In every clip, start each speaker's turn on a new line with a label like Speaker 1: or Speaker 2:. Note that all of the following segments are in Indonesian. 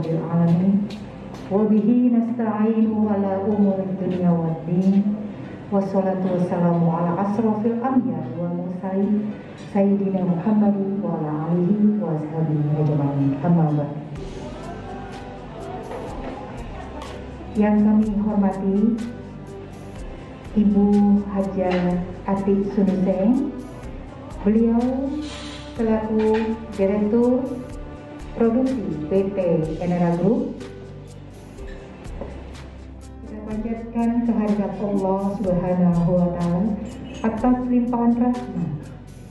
Speaker 1: rabbil alamin. Wa bihi nasta'inu ala umuri dunya waddin. Wassalatu wassalamu ala asrofil anbiya wal mursalin sayyidina Muhammadin wa ala alihi wa ashabihi ajma'in. Amma ba'd. Yang kami hormati Ibu Haja Atik Sunuseng, beliau selaku Direktur Produksi PT Enera Group. Kita panjatkan kehadirat Allah Subhanahu wa Ta'ala atas limpahan rahmat,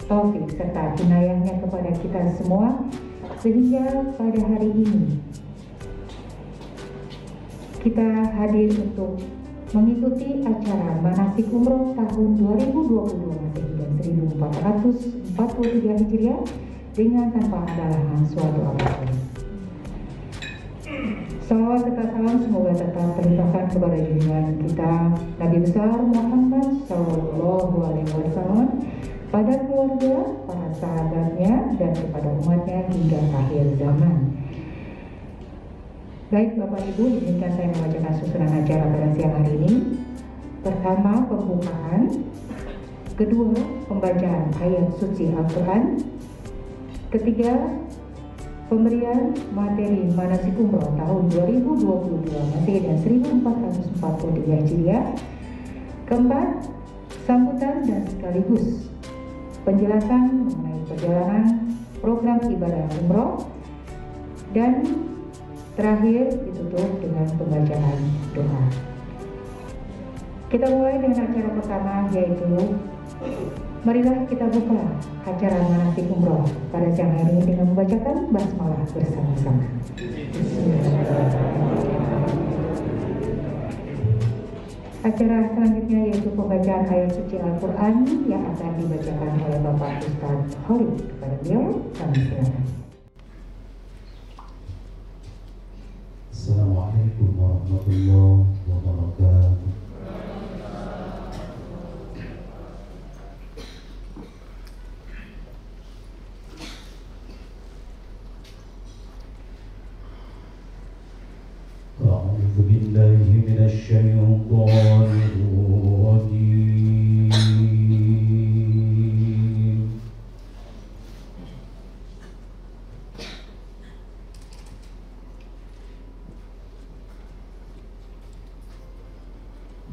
Speaker 1: taufik serta inayahnya kepada kita semua, sehingga pada hari ini kita hadir untuk mengikuti acara manasik umroh tahun 2022 Masehi dan 1443 Hijriah dengan tanpa ada halangan suatu apapun. Salawat serta salam semoga tetap terlimpahkan kepada junjungan kita Nabi besar Muhammad Sallallahu Alaihi Wasallam, pada keluarga, para sahabatnya, dan kepada umatnya hingga akhir zaman. Baik Bapak Ibu, izinkan saya membacakan susunan acara pada siang hari ini. Pertama, pembukaan. Kedua, pembacaan ayat suci Al-Quran. Ketiga, pemberian materi manasik umroh tahun 2022 Masehi dan 1443 Hijriah. Keempat, sambutan dan sekaligus penjelasan mengenai perjalanan program ibadah umroh. Dan terakhir ditutup dengan pembacaan doa. Kita mulai dengan acara pertama, yaitu marilah kita buka acara manasik umroh pada siang hari ini dengan membacakan basmalah bersama-sama. Acara selanjutnya yaitu pembacaan ayat suci Al-Quran yang akan dibacakan oleh Bapak Ustadz Khalid. Kepada beliau, kami silakan.
Speaker 2: Assalamualaikum warahmatullahi wabarakatuh. A'udzu billahi minasy syaithanir rajim.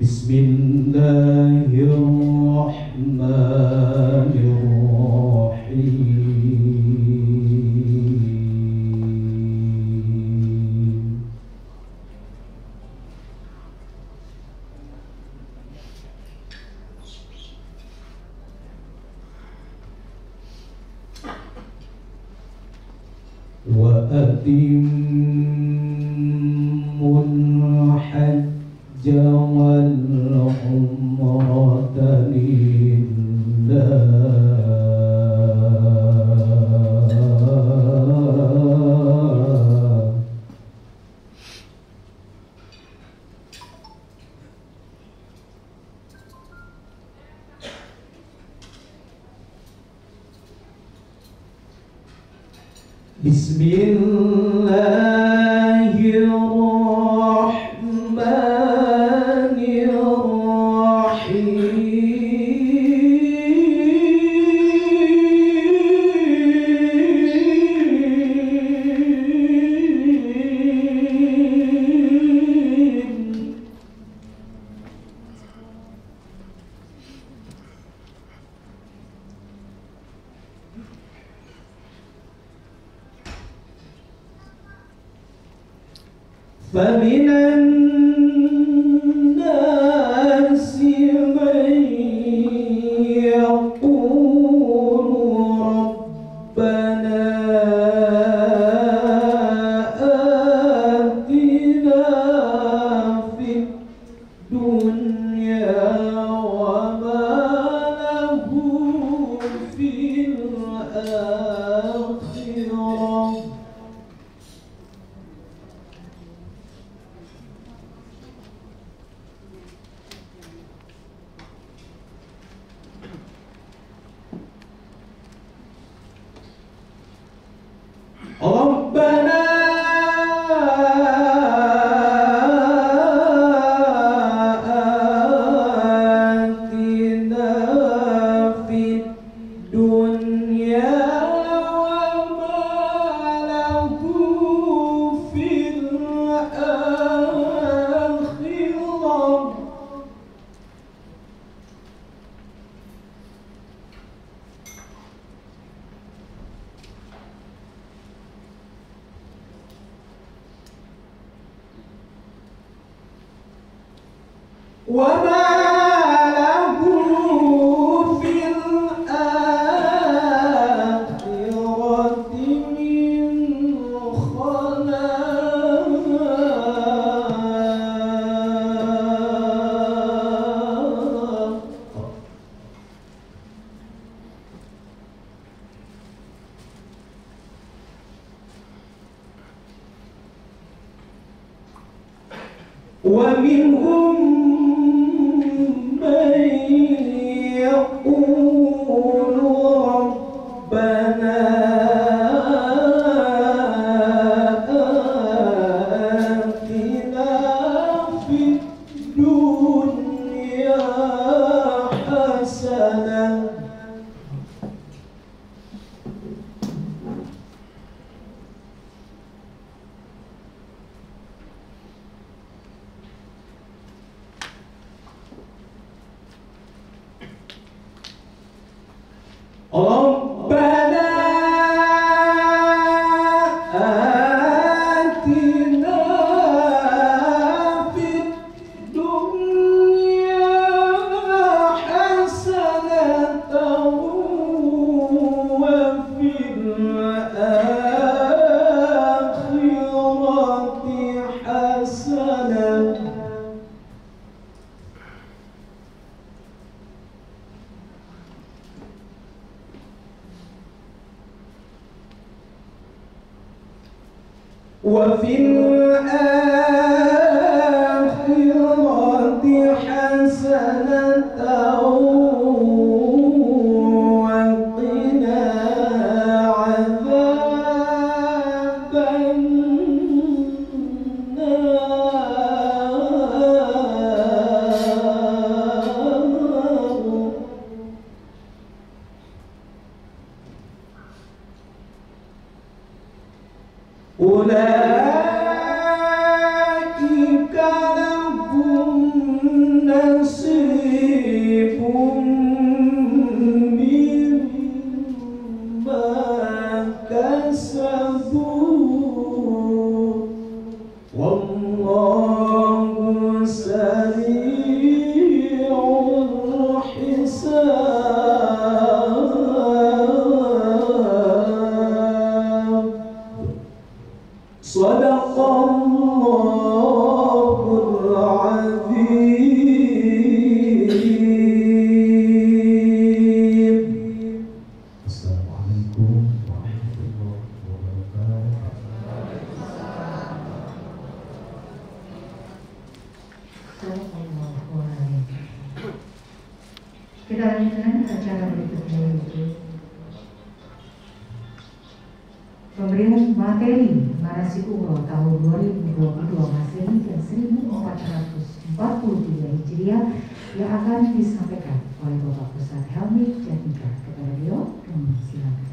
Speaker 2: Bismillahirrahmanirrahim. Wa atimul hajja wal umrata lillah. فمن الناس من يقول ربنا آتنا في الدنيا وما له في الآخرة. ربنا وما له في الآخرة من خلاق ومنهم من يقول ربنا آتنا في الدنيا حسنة ربنا آتنا في الدنيا حسنة وفي الآخرة حسنة وفي الآخرة حسنة وقنا عذاب النار أولئك لهم نصيب مما كسبوا والله سريع الحساب صدق الله العظيم. Assalamualaikum warahmatullahi
Speaker 1: wabarakatuh. Kita lanjutkan acara berikutnya, yaitu pemberian materi narasi umroh tahun 2022 Masehi dan 1443 Hijriah yang akan disampaikan oleh Bapak Ustadz Helmi Jatika. Kepada beliau, kami silakan.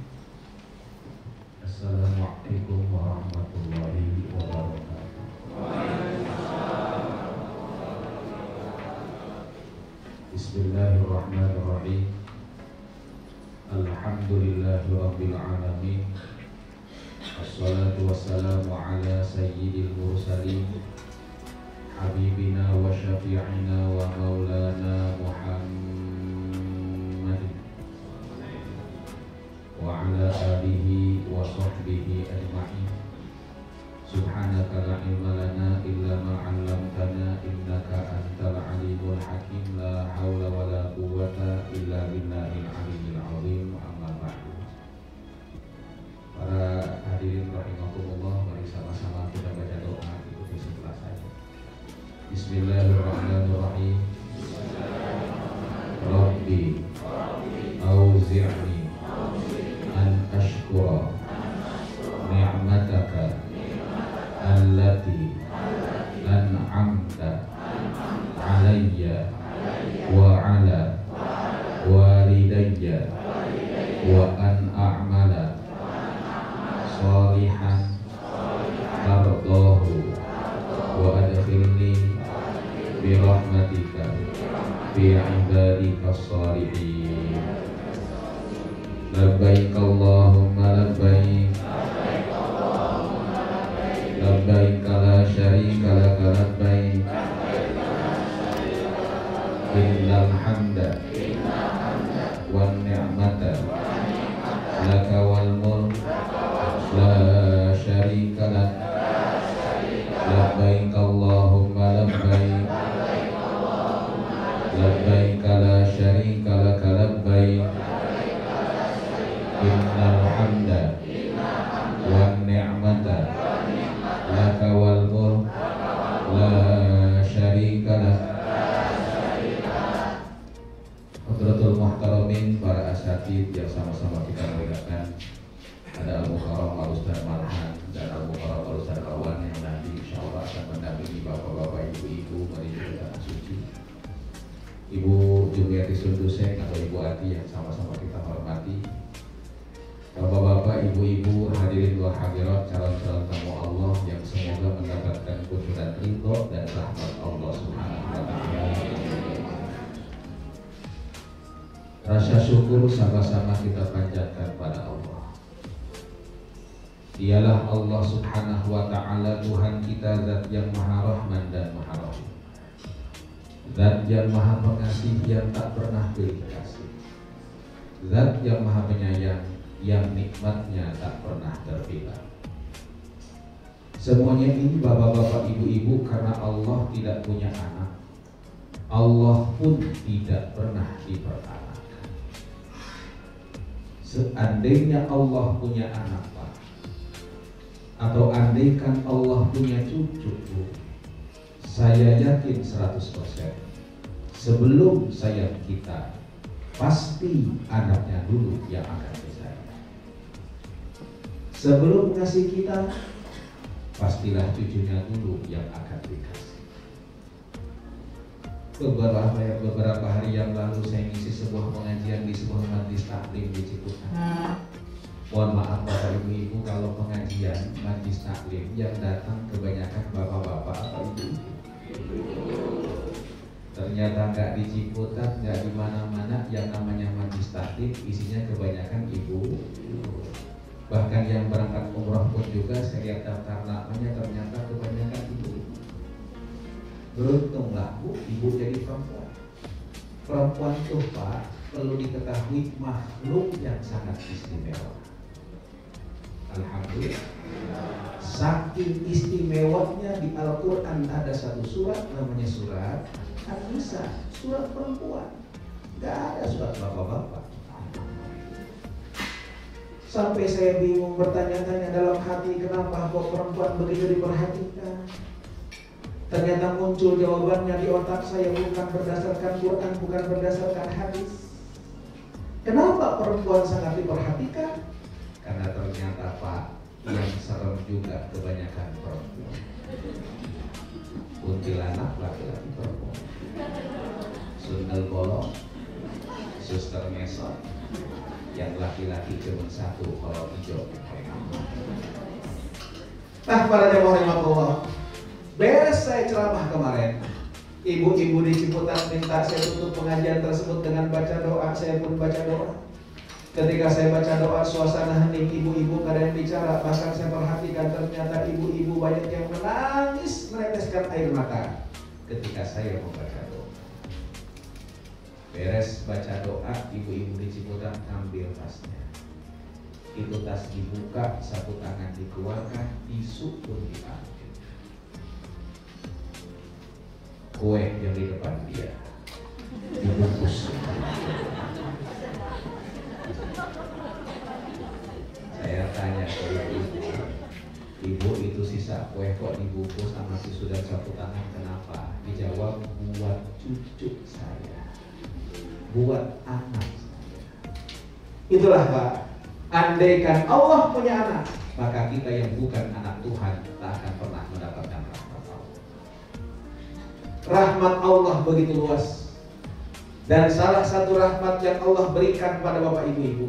Speaker 3: Assalamualaikum warahmatullahi wabarakatuh. Bismillahirrahmanirrahim. Alhamdulillahi rabbil alamin. Wassalatu wassalamu ala sayyidil mursalin habibina wa syafi'ina wa maulana Muhammad wa ala alihi wa sahbihi ajma'in. Subhanaka la ilma lana illa ma 'allamtana innaka antal alimul hakim. La haula wa la quwwata illa billahil aliyyil azim. Amma ba'du. Para hadirin rahimakumullah, mari sama-sama kita baca doa ikuti sebelah saya. Bismillahirrahmanirrahim. Rabbi auzi'ni an ashkura ni'mataka allati an'amta alayya wa ala walidayya wa an a'mala salihan tardahu wa adkhilni bi rahmatika fi ibadika salihin. Labbaik Allahumma labbaik, labbaik la syarika laka labbaik, innal hamda wan ni'mata laka wal mulk la syarika lak labbaik Allahumma labbaik labbaik la syarika lak labbaik innal hamda wan ni'mata laka wal mulk la syarika lak. Hadratul muhtaramin, para asatidz yang sama-sama kita muliakan, ada Al-Mukarram Al-Ustaz Marhan dan Al-Mukarram Al-Ustaz Awan yang nanti insyaallah akan mendampingi bapak-bapak, ibu-ibu menuju ke tanah suci. Ibu Jumiati Sunduseng atau Ibu Ati yang sama-sama kita hormati, bapak-bapak, ibu-ibu, hadirin wa hadirat, calon-calon tamu Allah yang semoga mendapatkan kunjungan ridho dan rahmat Allah Subhanahu wa taala. Rasa syukur sama-sama kita panjatkan pada Allah. Dialah Allah Subhanahu wa taala, Tuhan kita, zat yang Maha Rahman dan Maha Rahim, zat yang Maha Pengasih yang tak pernah pilih kasih, zat yang Maha Penyayang yang nikmatnya tak pernah terbilang. Semuanya ini bapak-bapak, ibu-ibu, karena Allah tidak punya anak, Allah pun tidak pernah diperanakan. Seandainya Allah punya anak, Pak, atau andaikan Allah punya cucu, saya yakin 100% sebelum saya kita, pasti anaknya dulu yang akan disayang. Sebelum ngasih kita, pastilah cucunya dulu yang akan dikasih. Beberapa hari yang lalu saya ngisi sebuah pengajian di sebuah majlis taklim di Ciputat. Mohon maaf Bapak Ibu-ibu kalau pengajian majlis taklim yang datang kebanyakan bapak-bapak atau ibu-ibu. Ternyata nggak di Ciputat, nggak di mana-mana yang namanya majlis taklim isinya kebanyakan ibu. Bahkan yang berangkat umroh pun juga saya lihat daftar namanya ternyata kebanyakan ibu. Beruntunglah Bu, ibu jadi perempuan. Perempuan itu Pak, perlu diketahui makhluk yang sangat istimewa. Alhamdulillah. Saking istimewanya di Al-Quran ada satu surat namanya surat An-Nisa, surat perempuan. Gak ada surat bapak-bapak. Sampai saya bingung bertanya-tanya dalam hati, kenapa kok perempuan begitu diperhatikan? Ternyata muncul jawabannya di otak saya, bukan berdasarkan Quran, bukan berdasarkan hadis. Kenapa perempuan sangat diperhatikan? Karena ternyata Pak, yang serem juga kebanyakan perempuan. Kuntilanak laki-laki perempuan, sundel bolong, suster ngesot, yang laki-laki cuma satu kalau hijau. Nah, para jemaah rahimahullah, beres saya ceramah kemarin, ibu-ibu di Ciputat minta saya tutup pengajian tersebut dengan baca doa. Saya pun baca doa. Ketika saya baca doa, suasana hening, ibu-ibu kadang bicara. Bahkan saya perhatikan ternyata ibu-ibu banyak yang menangis, meneteskan air mata ketika saya membaca doa. Beres baca doa, ibu-ibu di Ciputat ambil tasnya. Itu tas dibuka, sapu tangan dikeluarkan, tisu pun diambil. Kue yang di depan dia dibungkus. Saya tanya ke ibu, itu sisa kue kok dibungkus sama tisu dan sapu tangan, kenapa? Dijawab, buat cucu saya, buat anak saya. Itulah Pak, andaikan Allah punya anak, maka kita yang bukan anak Tuhan tak akan pernah mendapatkan rahmat Allah. Rahmat Allah begitu luas. Dan salah satu rahmat yang Allah berikan pada Bapak Ibu,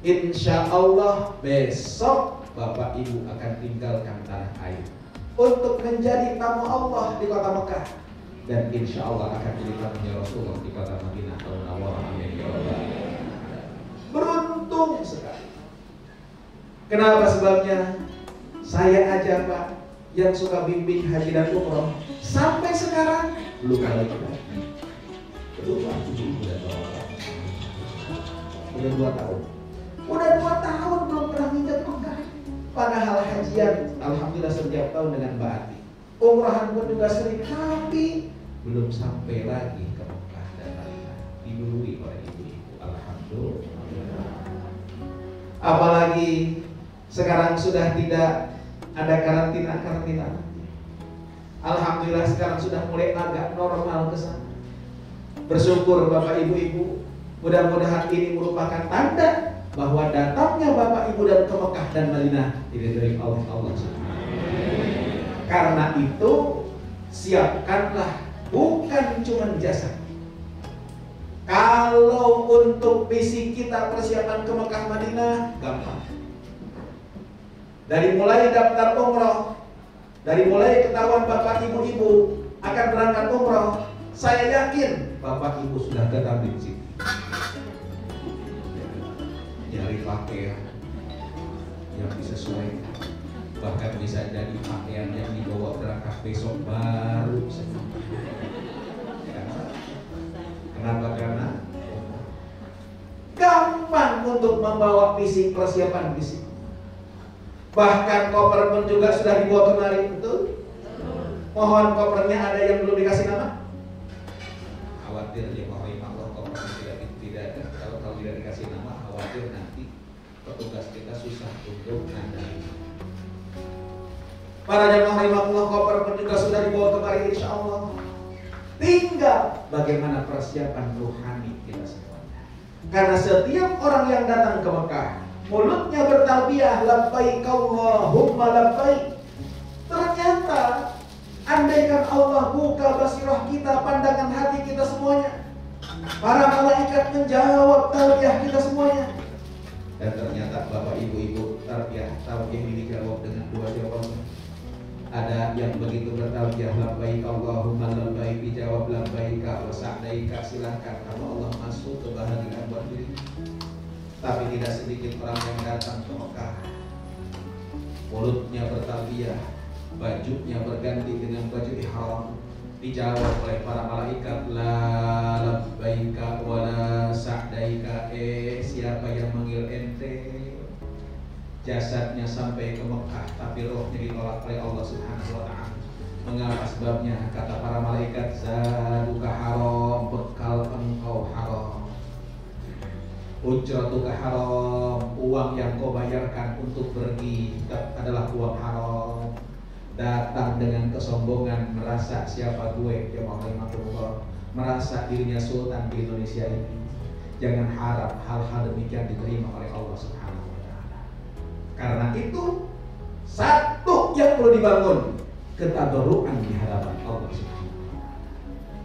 Speaker 3: insya Allah besok Bapak Ibu akan tinggalkan tanah air untuk menjadi tamu Allah di kota Mekah, dan insya Allah akan jadi tamunya Rasulullah di kota Madinah Al-Munawwarah. Amin ya rabbal alamin. Beruntung sekali. Kenapa sebabnya? Saya aja Pak yang suka bimbing haji dan umroh sampai sekarang belum lagi. Kedua, ibu dan bapak. Udah 2 tahun. Udah 2 tahun belum pernah nginjak Mekah. Padahal hajian, alhamdulillah setiap tahun dengan Mbak Ati. Umrahan pun juga sering, tapi belum sampai lagi ke Mekah dan Madinah. Didului oleh ibu-ibu. Alhamdulillah. Apalagi sekarang sudah tidak ada karantina. Alhamdulillah sekarang sudah mulai agak normal ke sana. Bersyukur Bapak Ibu-ibu, mudah-mudahan ini merupakan tanda bahwa datangnya Bapak Ibu dan ke Mekah dan Madinah diridhoi oleh Allah. Karena itu siapkanlah bukan cuma jasad. Kalau untuk misi kita persiapan ke Mekah Madinah gampang. Dari mulai daftar umroh, dari mulai ketahuan Bapak Ibu-ibu akan berangkat umroh, saya yakin Bapak Ibu sudah datang di sini. Nyari pakaian yang sesuai, bahkan bisa jadi pakaian yang dibawa berangkat besok baru. Kenapa? Karena gampang untuk membawa fisik, persiapan fisik. Bahkan koper pun juga sudah dibawa kemari, betul? Mohon kopernya ada yang belum dikasih nama? Khawatir ya Allah kopernya tidak kalau tidak dikasih nama, khawatir nanti petugas kita susah untuk nandai. Para jamaah rahimahullah, koper pun juga sudah dibawa kemari insya Allah. Tinggal bagaimana persiapan rohani kita semuanya. Karena setiap orang yang datang ke Mekah, mulutnya bertalbiyah labbaik Allahumma labbaik. Ternyata andaikan Allah buka basirah kita, pandangan hati kita semuanya, para malaikat menjawab talbiyah kita semuanya. Dan ternyata Bapak Ibu talbiyah ini dijawab dengan 2 jawaban. Ada yang begitu bertalbiyah labbaik Allahumma labbaik dijawab labbaika wa sa'daika, silahkan kalau Allah masuk kebahagiaan buat diri. Tapi tidak sedikit orang yang datang ke Mekah, mulutnya bertalbiyah, bajunya berganti dengan baju ihram, dijawab oleh para malaikat la labbaika wa la sa'daika. Siapa yang manggil ente? Jasadnya sampai ke Mekah, tapi rohnya ditolak oleh Allah Subhanahu wa ta'ala. Mengapa sebabnya? Kata para malaikat, zaduka haram, bekal engkau haram. Ujratuka haram, uang yang kau bayarkan untuk pergi adalah uang haram. Datang dengan kesombongan, merasa siapa gue, merasa dirinya sultan di Indonesia ini. Jangan harap hal-hal demikian diterima oleh Allah Subhanahu wa ta'ala. Karena itu satu yang perlu dibangun, ketadarruan di hadapan Allah Subhanahu wa ta'ala.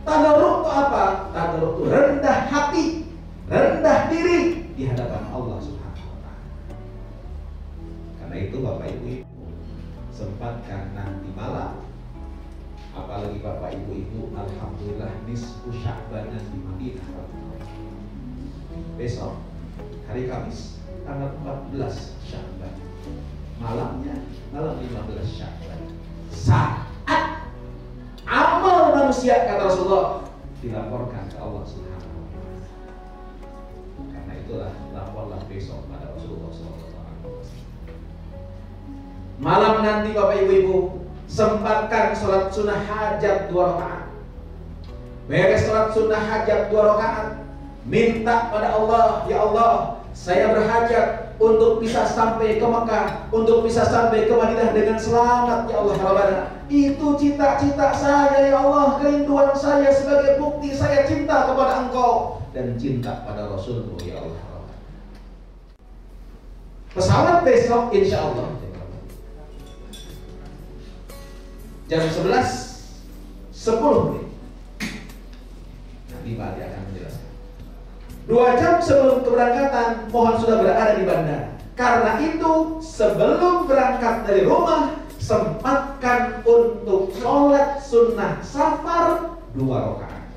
Speaker 3: Tadarruk itu apa? Tadarruk itu rendah hati, rendah diri di hadapan Allah Subhanahu wa ta'ala. Karena itu Bapak Ibu sempatkan nanti malam, apalagi Bapak Ibu alhamdulillah nisfu Sya'ban di Madinah. Besok hari Kamis tanggal 14 Sya'ban, malamnya malam 15 Sya'ban, saat amal manusia kata Rasulullah dilaporkan ke Allah Subhanahu wa ta'ala. Karena itulah laporlah besok pada Rasulullah SAW. Malam nanti Bapak Ibu sempatkan sholat sunnah hajat 2 rakaat. Beres sholat sunnah hajat 2 rakaat, minta pada Allah, ya Allah, saya berhajat untuk bisa sampai ke Mekah, untuk bisa sampai ke Madinah dengan selamat, ya Allah Rabbana. Itu cita-cita saya, ya Allah, kerinduan saya sebagai bukti saya cinta kepada Engkau dan cinta pada Rasulmu, ya Allah Rabbana. Pesawat besok insya Allah jam 11:10. Nanti Pak Adi akan menjelaskan. 2 jam sebelum keberangkatan mohon sudah berada di bandara. Karena itu sebelum berangkat dari rumah sempatkan untuk sholat sunnah safar 2 rakaat.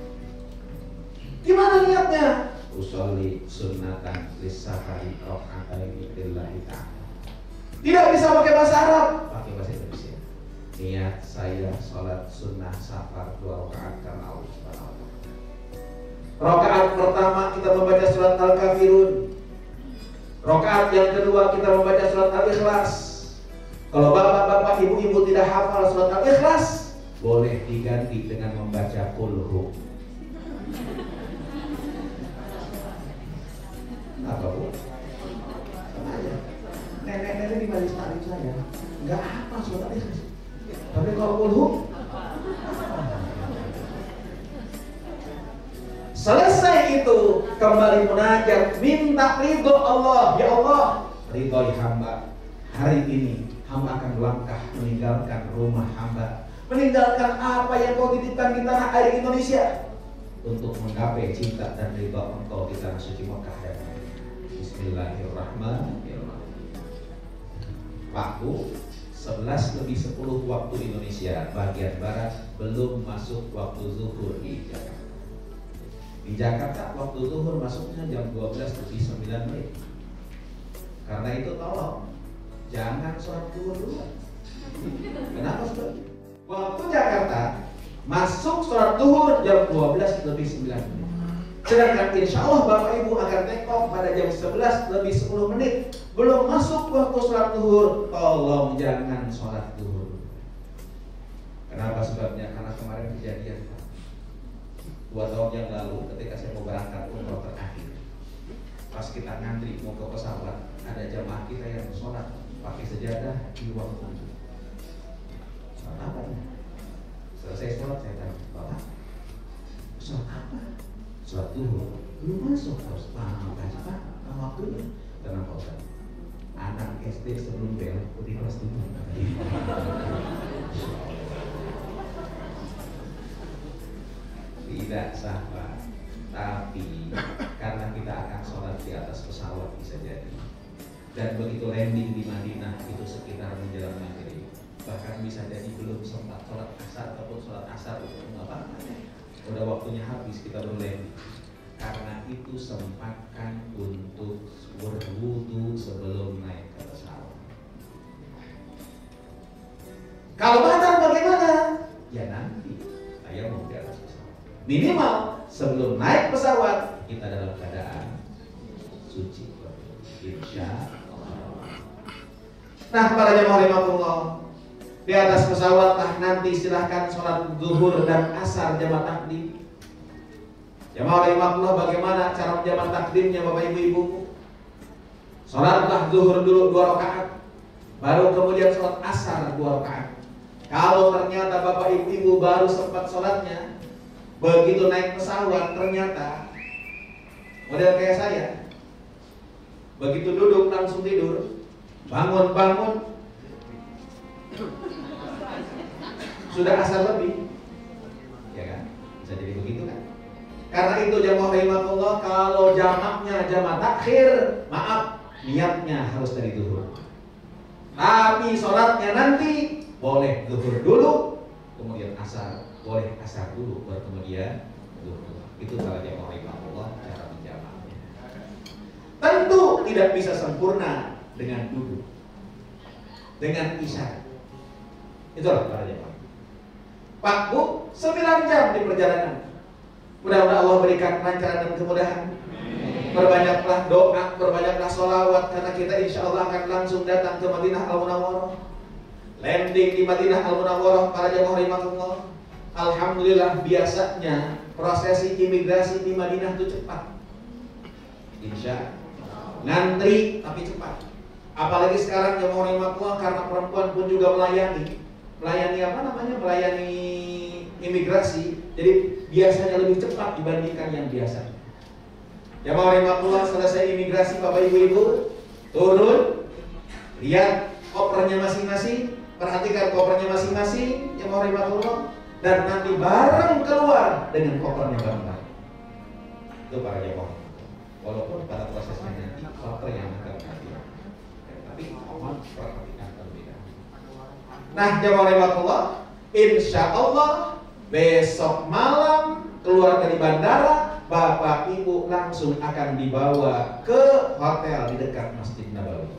Speaker 3: Gimana niatnya? Usolli sunnatan lis-safari raka'ataini lillahi ta'ala. Tidak bisa pakai bahasa Arab, pakai bahasa Indonesia. Niat saya sholat sunnah safar 2 rakaat karena Allah Subhanahu wa ta'ala. pertama kita membaca surat Al-Kafirun. Rakaat yang kedua kita membaca surat Al-Ikhlas. Kalau bapak-bapak, ibu-ibu tidak hafal surat Al-Ikhlas, boleh diganti dengan membaca Qul Hu. Apa bu? Sama aja. Nenek-nenek di majelis taklim saya nggak hafal surat Al-Ikhlas, tapi kalau Qul Hu selesai itu kembali munajat, minta ridho Allah. Ya Allah, ridhoi hamba. Hari ini hamba akan melangkah meninggalkan rumah hamba, meninggalkan apa yang kau titipkan di tanah air Indonesia untuk menggapai cinta dan ridho engkau di tanah suci Mekah dan Madinah. Bismillahirrahmanirrahim. Pak Bu, 11:10 waktu Indonesia bagian barat, belum masuk waktu zuhur di Jakarta. Di Jakarta waktu zuhur masuknya jam 12:09. Karena itu tolong jangan sholat zuhur dulu. Kenapa seperti? Waktu Jakarta masuk sholat zuhur jam 12:09. Sedangkan insya Allah Bapak Ibu akan tekok pada jam 11:10. Belum masuk waktu sholat zuhur, tolong jangan sholat zuhur. Kenapa sebabnya? Karena kemarin kejadian 2 tahun yang lalu ketika saya mau berangkat umroh terakhir, pas kita ngantri mau ke pesawat, ada jamaah kita yang sholat pakai sejadah di ruang tunggu. Sholat apa ya? Selesai sholat saya tanya, Bapak, sholat apa? Sholat zuhur. Belum masuk, harus paham aja Pak, waktunya. Tenang Pak Ustaz, anak SD sebelum bel di kelas 7. Tidak sah Pak, tapi karena kita akan sholat di atas pesawat bisa jadi. Dan begitu landing di Madinah itu sekitar menjelang maghrib, bahkan bisa jadi belum sempat sholat asar ataupun sholat asar itu nggak apa-apa. Udah waktunya habis kita baru landing. Karena itu sempatkan untuk berwudu sebelum naik ke pesawat. Kalau batal bagaimana? Ya nanti saya mau di atas pesawat. Minimal sebelum naik pesawat kita dalam keadaan suci, insya Allah. Nah para jemaah rahimakumullah, di atas pesawat lah nanti silahkan sholat zuhur dan asar jamaah takdim. Jemaah rahimakumullah, bagaimana cara menjamak takdimnya Bapak Ibu Ibu? Sholatlah zuhur dulu 2 rakaat, baru kemudian sholat asar 2 rakaat. Kalau ternyata Bapak Ibu Ibu baru sempat sholatnya, begitu naik pesawat ternyata model kayak saya, begitu duduk langsung tidur, bangun sudah asar lebih, ya kan? Bisa jadi begitu kan? Karena itu jamaah rahimakumullah, kalau jamaknya jamaah takhir, maaf, niatnya harus dari zuhur. Tapi sholatnya nanti boleh zuhur dulu, kemudian asar. Boleh asar dulu, baru kemudian zuhur. Itu para jamaah rahimakumullah cara menjamaknya. Tentu tidak bisa sempurna dengan duduk, dengan isyarat. Itulah para jamaah. Pak Bu, 9 jam di perjalanan. Mudah-mudahan Allah berikan kelancaran dan kemudahan. Perbanyaklah doa, perbanyaklah sholawat, karena kita insya Allah akan langsung datang ke Madinah Al-Munawwarah. Landing di Madinah Al-Munawwarah para jamaah rahimakumullah. Alhamdulillah, biasanya prosesi imigrasi di Madinah itu cepat. Insya Allah. Ngantri tapi cepat. Apalagi sekarang jamaah rahimakumullah, karena perempuan pun juga melayani apa namanya? Melayani imigrasi. Jadi biasanya lebih cepat dibandingkan yang biasa. Jamaah rahimakumullah, selesai imigrasi Bapak Ibu-ibu, turun, lihat kopernya masing-masing, perhatikan kopernya masing-masing, jamaah rahimakumullah, dan nanti bareng keluar dengan kopernya bareng-bareng. Itu para jamaah. Walaupun pada prosesnya nanti koper yang akan nanti, tapi mohon perhatikan terlebih dahulu. Nah jamaah rahimakumullah, insya Allah besok malam keluar dari bandara, Bapak Ibu langsung akan dibawa ke hotel di dekat Masjid Nabawi.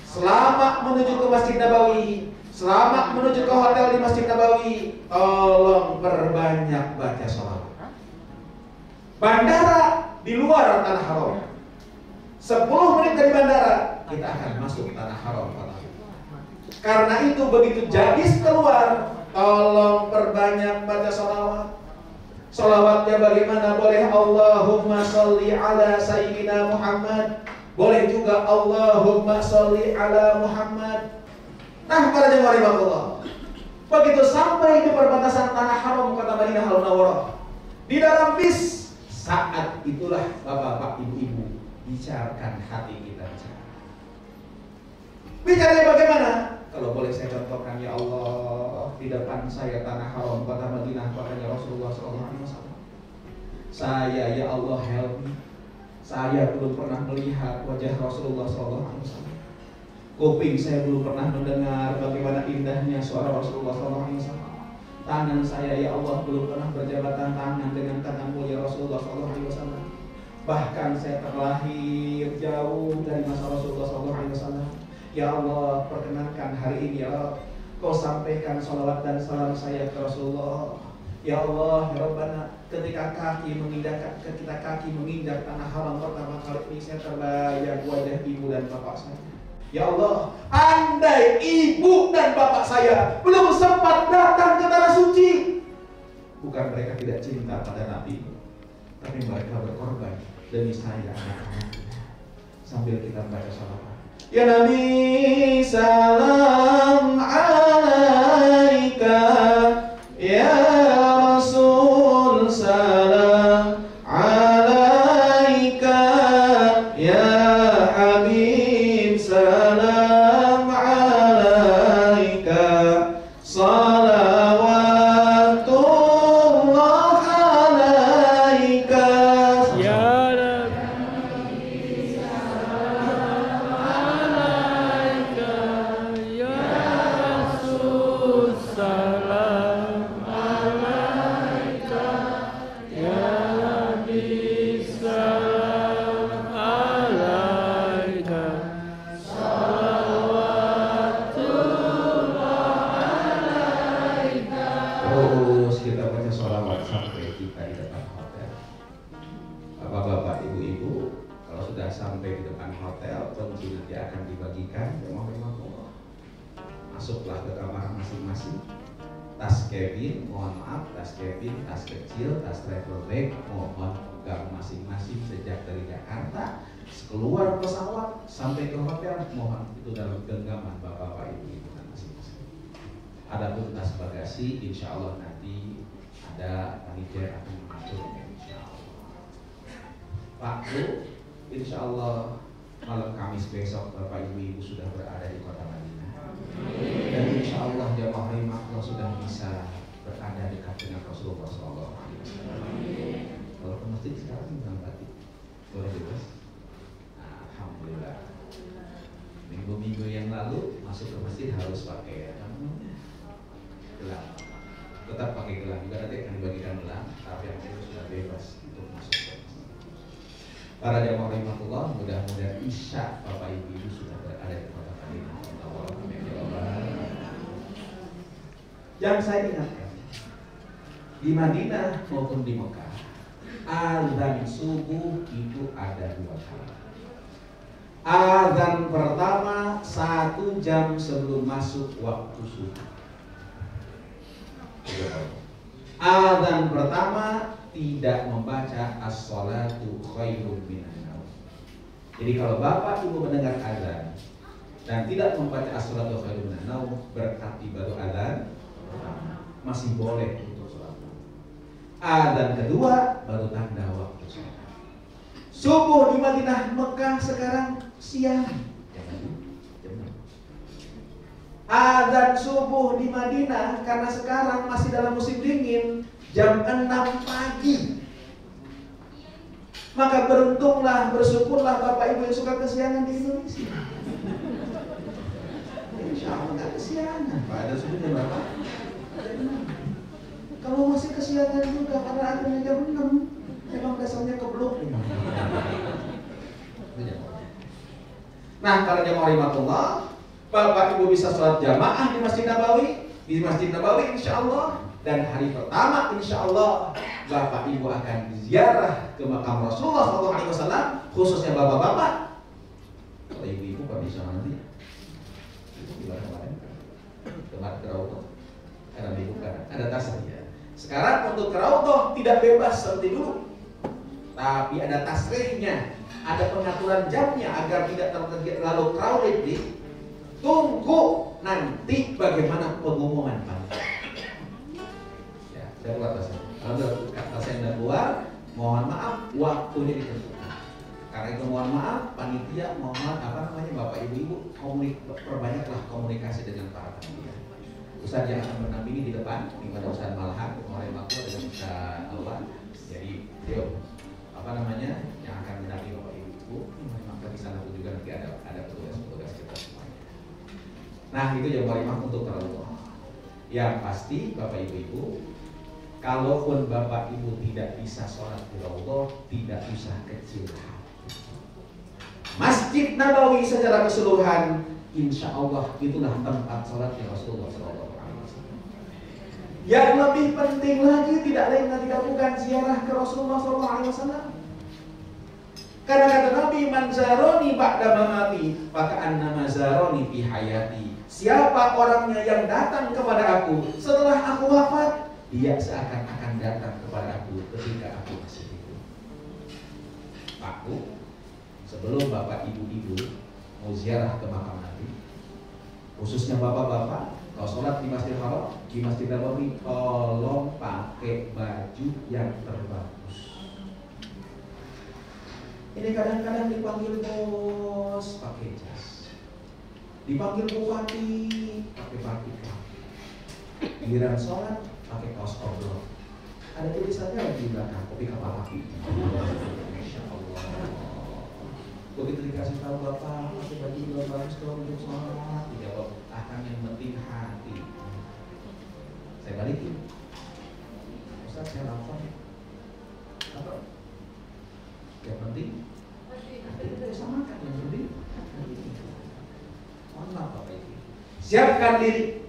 Speaker 3: Selama menuju ke Masjid Nabawi, selama menuju ke hotel di Masjid Nabawi, tolong perbanyak baca sholawat. Bandara di luar tanah haram. 10 menit dari bandara kita akan masuk tanah haram. Karena itu begitu jadis keluar, tolong perbanyak baca sholawat. Sholawatnya bagaimana? Boleh Allahumma sholli ala Sayyidina Muhammad, boleh juga Allahumma sholli ala Muhammad. Nah, para jemaah rahimakumullah, begitu sampai di perbatasan tanah haram kota Madinah Al-Munawwarah, di dalam bis, saat itulah bapak-bapak, ibu-ibu, bicarakan hati kita bicara. Bicaranya bagaimana? Kalau boleh saya contohkan, ya Allah, di depan saya tanah haram kota Madinah, katanya Rasulullah SAW. Saya, ya Allah, help me. Saya belum pernah melihat wajah Rasulullah SAW. Kuping saya belum pernah mendengar bagaimana indahnya suara Rasulullah SAW. Tangan saya, ya Allah, belum pernah berjabatan tangan dengan tangan mulia Rasulullah SAW. Bahkan saya terlahir jauh dari masa Rasulullah SAW. Ya Allah, perkenankan hari ini, ya Allah, Kau sampaikan salawat dan salam saya ke Rasulullah. Ya Allah, ya Rabbana, ketika kaki menginjak tanah haram pertama kali ini, saya terbayang wajah ibu dan bapak saya. Ya Allah, andai ibu dan bapak saya belum sempat datang ke tanah suci, bukan mereka tidak cinta pada Nabi, tapi mereka berkorban demi saya, anak-anak. Sambil kita baca salawat. Ya Nabi, salam alaika. Ya Rasul, salam alaika. Ya Habib, salam alaika. Salawatullah alaika. Ya sampai di depan hotel, kunci nanti akan dibagikan. Masuklah ke kamar masing-masing. Tas cabin, mohon maaf, tas cabin, tas kecil, tas travel bag, mohon pegang masing-masing sejak dari Jakarta keluar pesawat sampai ke hotel, mohon itu dalam genggaman bapak-bapak ibu-ibu masing-masing. Adapun tas bagasi, insya Allah nanti ada panitia akan mengaturnya, insya Allah. Pak Bu, insya Allah malam Kamis besok Bapak Ibu sudah berada di kota Madinah. Dan insya Allah jamaah rahimahullah sudah bisa berada dekat dengan Rasulullah SAW. Kalau ke masjid sekarang bilang batik, boleh bebas. Alhamdulillah. Minggu-minggu yang lalu masuk ke masjid harus pakai gelang. Tetap pakai gelang juga, nanti akan dibagikan gelang, tapi yang itu sudah bebas untuk masuk. Para jamaah rahimahullah, mudah-mudahan Isya Bapak Ibu sudah berada di kota Madinah. Yang saya ingatkan, di Madinah maupun di Mekah, azan subuh itu ada 2 kali. Azan pertama 1 jam sebelum masuk waktu subuh. Azan pertama tidak membaca as-sholatu khairun minan naum. Jadi kalau Bapak Ibu mendengar azan dan tidak membaca as-sholatu khairun minan naum, berarti baru azan masih boleh untuk sholat. Azan kedua baru tanda waktu sholat. Subuh di Madinah, Mekah sekarang siang. Azan subuh di Madinah karena sekarang masih dalam musim dingin, jam 6 pagi. Maka beruntunglah, bersyukurlah Bapak Ibu yang suka kesiangan di Indonesia. Insya Allah nggak kesiangan. Pak, ada subuhnya berapa? Kalau masih kesiangan juga karena akhirnya jam 6, memang dasarnya keblok. Nah, para jamaah rahimahullah, Bapak Ibu bisa sholat jamaah di Masjid Nabawi. Di Masjid Nabawi insya Allah Dan hari pertama insya Allah Bapak Ibu akan ziarah ke makam Rasulullah SAW, khususnya bapak-bapak. Kalau ibu-ibu kok bisa nanti? Ibu gimana kemarin? Kemarin ke Raudhah, karena dibuka ada tasnya. Sekarang untuk ke Raudhah tidak bebas seperti dulu, tapi ada tasrihnya, ada pengaturan jamnya agar tidak terlalu crowded. Tunggu nanti bagaimana pengumuman panitia. Ya, saya keluar tasnya. Kalau tasnya tidak keluar, mohon maaf waktunya ditentukan. Karena itu mohon maaf panitia, mohon Bapak Ibu perbanyaklah komunikasi dengan para panitia. Ustaz yang akan bernampingi di depan, di pada Ustaz Malhan, Muhammad Makmur dengan Ustaz Allah. Jadi dia yang akan mendampingi Bapak Ibu. Maka di sana juga nanti ada petugas kita semuanya. Nah itu yang paling untuk Raudhah. Yang pasti Bapak Ibu, kalaupun Bapak Ibu tidak bisa sholat di Raudhah, tidak usah kecil hati. Masjid Nabawi secara keseluruhan, insya Allah itulah tempat sholatnya Rasulullah SAW. Yang lebih penting lagi tidak lain dan tidak bukan ziarah ke Rasulullah SAW. Karena kata Nabi, man zaroni ba'da mamati, maka annama zaroni fi hayati. Siapa orangnya yang datang kepada aku setelah aku wafat, dia seakan-akan datang kepada aku ketika aku masih hidup. Aku, sebelum Bapak Ibu-Ibu mau ziarah ke makam Nabi, khususnya bapak-bapak, kalau sholat di Masjidil Haram, di Masjid Nabawi, tolong pakai baju yang terbagus. Ini kadang-kadang dipanggil bos pakai jas, dipanggil bupati pakai batik, giliran sholat pakai kaos oblong. Ada tulisannya di belakang kopi kapal api. Masya Allah. Begitu dikasih tahu bapak pakai baju yang bagus dong untuk sholat, dijawab akan yang penting hati. Saya balikin, Ustaz saya lapar. Apa? Yang penting hati kita bisa makan, yang penting mohon maaf Bapak Ibu. Siapkan diri.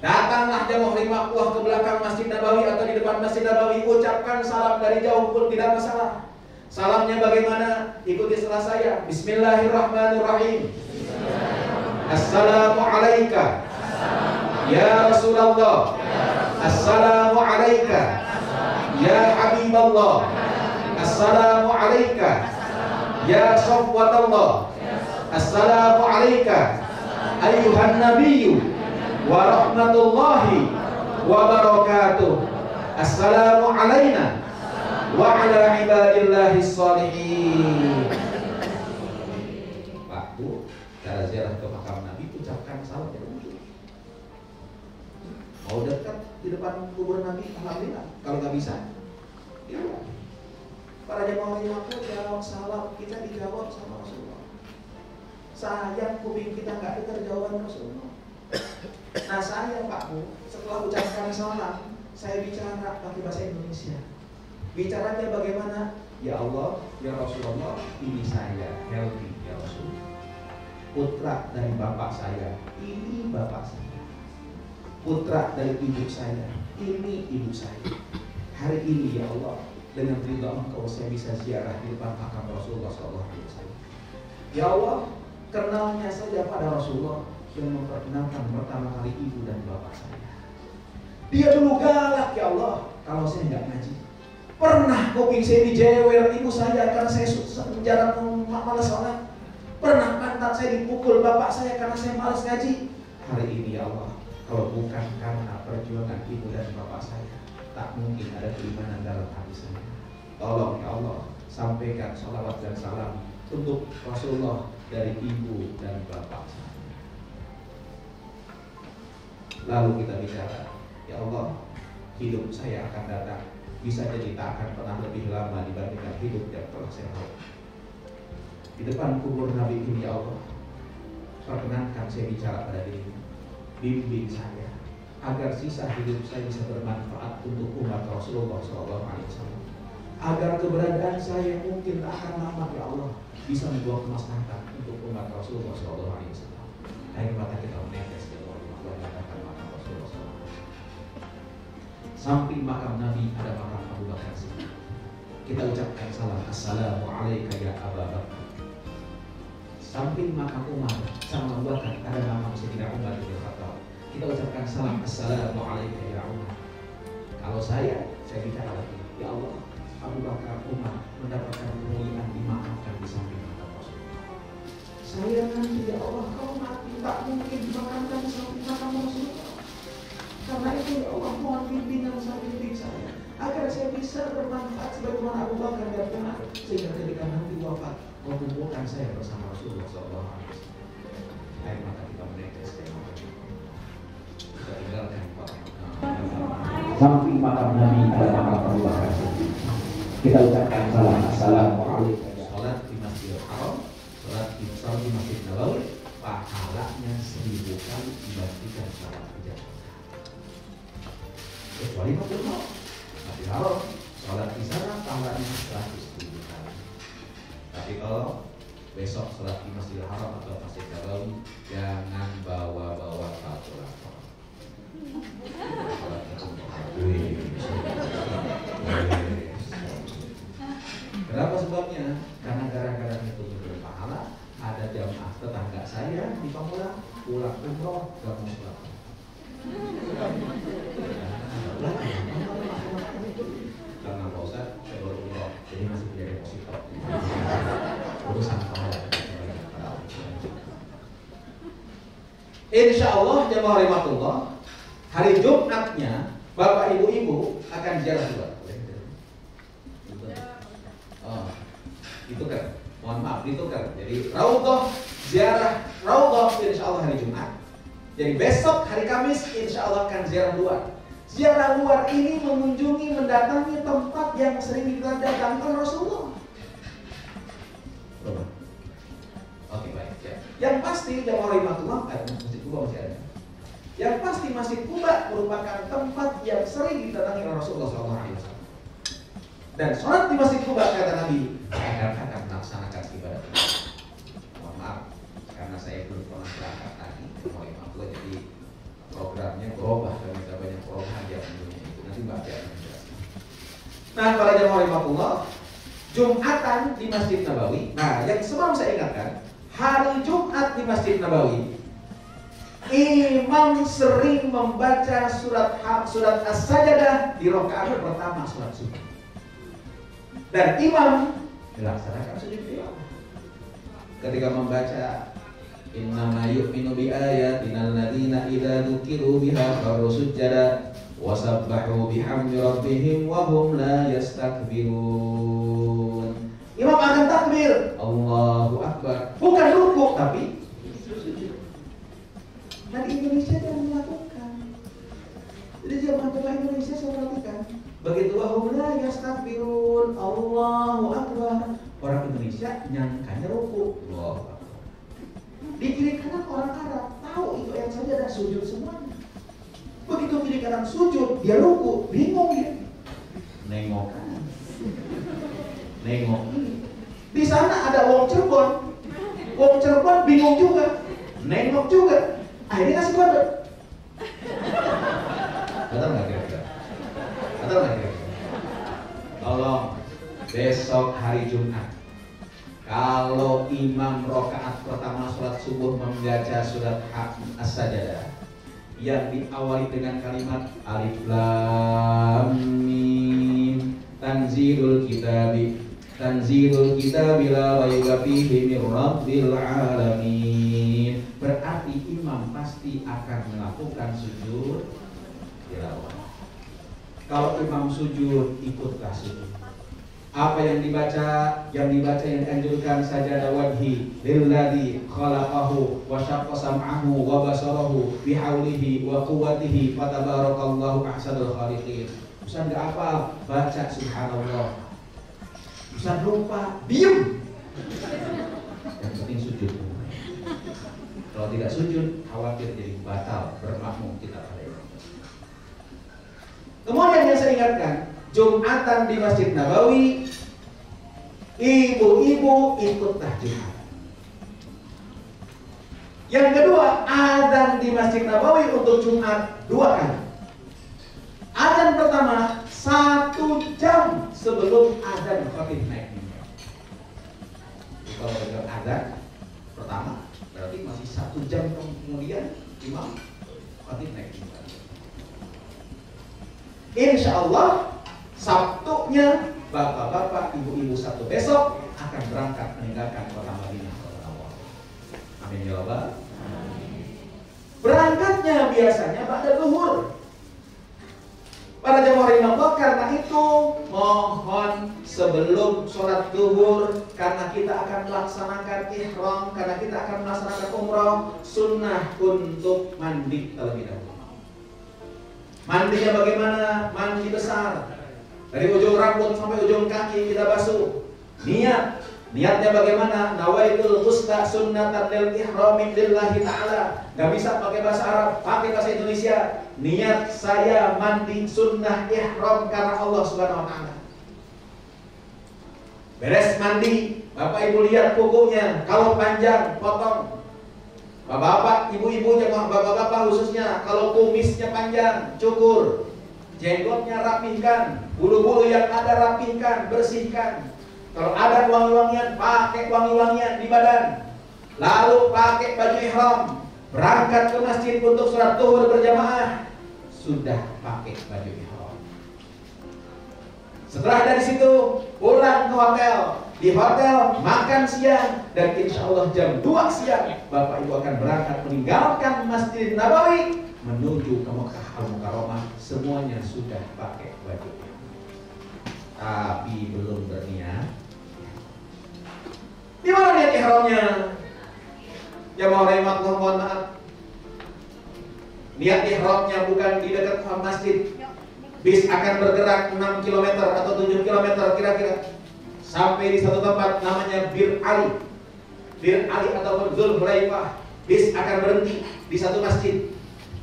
Speaker 3: Datanglah jamaah rimakuah ke belakang Masjid Nabawi atau di depan Masjid Nabawi, ucapkan salam dari jauh pun tidak masalah. Salamnya bagaimana? Ikuti setelah saya. Bismillahirrahmanirrahim. Assalamualaikum ya Rasulullah. Assalamualaikum ya Habiballah. Assalamualaikum ya Safwatallah. Assalamualaikum ayuhan nabiyyu wa rahmatullahi wa barakatuh. Assalamu alaina wa ala ibadillahi sholihin. Pak Bu, cara ziarah ke makam Nabi ucapkan salam ya. Mau dekat di depan kubur Nabi, alhamdulillah. Kalau nggak bisa, ya. Para jemaah aku jawab salam, kita dijawab sama Rasulullah. Sayang kuping kita nggak dengar jawaban Rasulullah. Nah saya Pak Bu, setelah ucapkan salam, saya bicara pakai bahasa Indonesia. Bicaranya bagaimana? Ya Allah, ya Rasulullah, ini saya healthy ya Rasul. Putra dari bapak saya, ini bapak saya. Putra dari ibu saya, ini ibu saya. Hari ini ya Allah, dengan ridha Engkau saya bisa ziarah di depan makam Rasulullah SAW. Ya Allah, kenalnya saja pada Rasulullah yang memperkenalkan pertama kali ibu dan bapak saya. Dia dulu galak ya Allah kalau saya nggak ngaji. Pernah kuping saya dijewer ibu saya karena saya jarang malas sholat. Pernah pantat saya dipukul bapak saya karena saya malas ngaji. Hari ini ya Allah, kalau bukan karena perjuangan ibu dan bapak saya, tak mungkin ada keimanan dalam hati saya. Tolong ya Allah, sampaikan sholawat dan salam untuk Rasulullah dari ibu dan bapak saya. Lalu kita bicara, ya Allah, hidup saya akan datang, bisa jadi tak akan pernah lebih lama dibandingkan hidup yang telah saya lalui. Di depan kubur Nabi ini ya Allah, perkenankan saya bicara pada dirimu, bimbing saya agar sisa hidup saya bisa bermanfaat untuk umat Rasulullah SAW. Agar keberadaan saya mungkin tak akan lama ya Allah bisa membawa kemaslahatan untuk umat Rasulullah SAW. Akhir mata kita menetes ke Allah katakan mata Rasulullah SAW. Samping makam Nabi ada makam Abu Bakar Siddiq. Kita ucapkan salam, Assalamualaikum ya Abu Bakar. Samping makam Umar sama Abu Bakar ada makam Sayyidina Umar bin Khattab. Kita ucapkan salam, Assalamualaikum ya Umar. Kalau saya bicara lagi, ya Allah, Abu Bakar, Umar mendapatkan kemuliaan dimakamkan di samping makam Rasulullah. Saya nanti ya Allah, kalau mati tak mungkin dimakamkan di samping makam Rasulullah. Karena itu ya Allah, mohon pimpinan samping saya agar saya bisa bermanfaat sebagaimana Abu Bakar dan Umar, sehingga ketika nanti wafat mengumpulkan saya bersama Rasulullah SAW. Ayo maka kita menetes kita tinggalkan samping makam Nabi ada makam Abu Bakar Siddiq. Kita ucapkan salam, Assalamualaikum. Salat di Masjidil Haram, salat di Masjid Nabawi, pahalanya 1000 kali dibandingkan salat di Jakarta. Kecuali Masjidil Haram, salat di sana pahalanya 100.000 kali. Tapi kalau besok salat di Masjidil Haram atau Masjid Nabawi, jangan bawa-bawa kalkulator. Kenapa sebabnya? Karena gara-gara itu berpahala. Ada jamaah tetangga saya di Pamulang pulang umroh gak mau pulang. Karena Pak Ustaz saya baru umroh, jadi masih punya deposito. Urusan pahala. Insya Allah jamaah rahmatullah, hari Jumatnya Bapak Ibu-ibu akan ziarah juga. Ditukar, mohon maaf ditukar. Jadi Raudhah, ziarah Raudhah insya Allah hari Jumat. Jadi besok hari Kamis insya Allah akan ziarah luar. Ziarah luar ini mengunjungi, mendatangi tempat yang sering didatangkan Rasulullah. Oke baik ya. Yang pasti jamaah rahmatullah, Masjid Kuba masih ada. Yang pasti Masjid Kuba merupakan tempat yang sering didatangi Rasulullah SAW. Dan sholat di Masjid Kuba kata Nabi akan melaksanakan ibadah. Mohon maaf karena saya belum pernah berangkat tadi, mohon maaf jadi programnya berubah dan ada banyak perubahan yang tentunya itu nanti baca menjelaskan. Nah para jamaah rahmatullah, Jumatan di Masjid Nabawi. Nah yang sebelum saya ingatkan, hari Jumat di Masjid Nabawi, imam sering membaca surat As-Sajdah di rakaat pertama sholat subuh. Dan imam dilaksanakan sujud tilawah. Ketika membaca innama yu'minu bi ayatina alladziina idza dzukiru biha kharru sujada wa sabbahu bihamdi rabbihim wa hum la yastakbirun. Imam akan takbir, Allahu Akbar. Bukan rukuk tapi sujud. Nah di Indonesia yang melakukan. Jadi jemaah Indonesia saya perhatikan. Begitu wahum la yastakbirun, Allahu Akbar. Orang Indonesia nyangkanya rukuk. Allahu Akbar. Di kiri kanan orang Arab tahu itu ayat saja ada sujud semuanya. Begitu kiri kanan sujud, dia rukuk, bingung dia. Nengok kanan, nengok kiri. Di sana ada wong Cirebon. Wong Cirebon bingung juga, nengok juga. Akhirnya kasih kode. Betul nggak kira-kira? Betul nggak kira-kira? Tolong besok hari Jumat, kalau imam rakaat pertama sholat subuh membaca surat As-Sajdah yang diawali dengan kalimat Alif Lam Mim Tanzilul Kitabi la raiba fihi mir Rabbil Alamin, berarti imam pasti akan melakukan sujud tilawah. Kalau imam sujud, ikutlah sujud. Apa yang dibaca? Yang dianjurkan sajadah wajhi lilladzi khalaqahu wa syaqqa sam'ahu wa basarahu bihaulihi wa quwwatihi fatabarakallahu ahsanul khaliqin. Ustaz enggak apa, baca subhanallah. Ustaz lupa, diam. Yang penting sujud. Kalau tidak sujud, khawatir jadi batal bermakmum kita pada itu. Kemudian yang saya ingatkan, Jumatan di Masjid Nabawi, ibu-ibu ikutlah Jumatan. Yang kedua, azan di Masjid Nabawi untuk Jumat 2 kali. Adzan pertama 1 jam sebelum adzan khatib naik mimbar. Kalau dengar adzan pertama, berarti masih 1 jam kemudian imam khatib naik mimbar. Insya Allah Sabtunya bapak-bapak, ibu-ibu Sabtu besok akan berangkat meninggalkan kota Madinah. Amin ya Allah. Berangkatnya biasanya pada zuhur. Para jemaah rahimahullah, karena itu mohon sebelum sholat zuhur, karena kita akan melaksanakan ihram, karena kita akan melaksanakan umrah, sunnah untuk mandi terlebih dahulu. Mandinya bagaimana? Mandi besar. Dari ujung rambut sampai ujung kaki kita basuh. Niatnya bagaimana? Nawaitul ghusla sunnatan lil ihrami lillahi ta'ala. Gak bisa pakai bahasa Arab, pakai bahasa Indonesia. Niat saya mandi sunnah ihram karena Allah Subhanahu wa ta'ala. Beres mandi, Bapak Ibu lihat kukunya, kalau panjang potong. Bapak-bapak, ibu-ibu, jemaah bapak-bapak khususnya, kalau kumisnya panjang, cukur. Jenggotnya rapihkan, bulu-bulu yang ada rapihkan, bersihkan. Kalau ada wangi-wangian, pakai wangi-wangian di badan. Lalu pakai baju ihram, berangkat ke masjid untuk sholat zuhur berjamaah, sudah pakai baju ihram. Setelah dari situ pulang ke hotel. Di hotel makan siang, dan insya Allah jam 2 siang Bapak Ibu akan berangkat meninggalkan Masjid Nabawi menuju ke Mekah Al-Mukarramah. Semuanya sudah pakai baju ihram, tapi belum berniat. Di mana niat ihramnya? Jamaah rahimahullah, mohon maaf. Niat ihramnya bukan di dekat masjid. Bis akan bergerak 6 km atau 7 km kira-kira sampai di satu tempat namanya Bir Ali. Bir Ali ataupun Dzulhulaifah. Bis akan berhenti di satu masjid.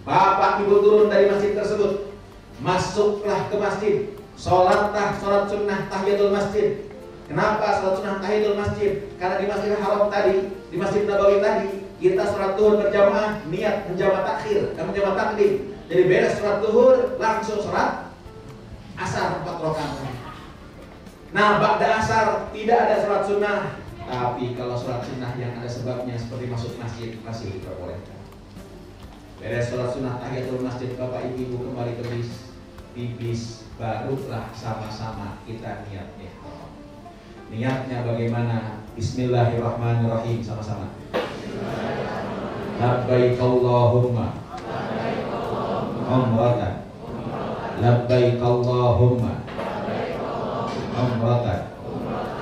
Speaker 3: Bapak Ibu turun dari masjid tersebut, masuklah ke masjid, sholatlah sholat sunnah tahiyatul masjid. Kenapa sholat sunnah tahiyatul masjid? Karena di Masjidil Haram tadi, di Masjid Nabawi tadi, kita sholat zuhur berjamaah, niat menjama takhir dan menjama takdim. Jadi beres sholat zuhur langsung sholat asar 4 rakaat. Nah, ba'da asar tidak ada sholat sunnah, tapi kalau sholat sunnah yang ada sebabnya seperti masuk masjid masih diperbolehkan. Beres sholat sunnah tahiyatul masjid, Bapak Ibu kembali ke bis. Di bis barulah sama-sama kita niat ihram. Niatnya bagaimana? Bismillahirrahmanirrahim, sama-sama. Labbaik Allahumma umratan. Labbaik Allahumma umratan.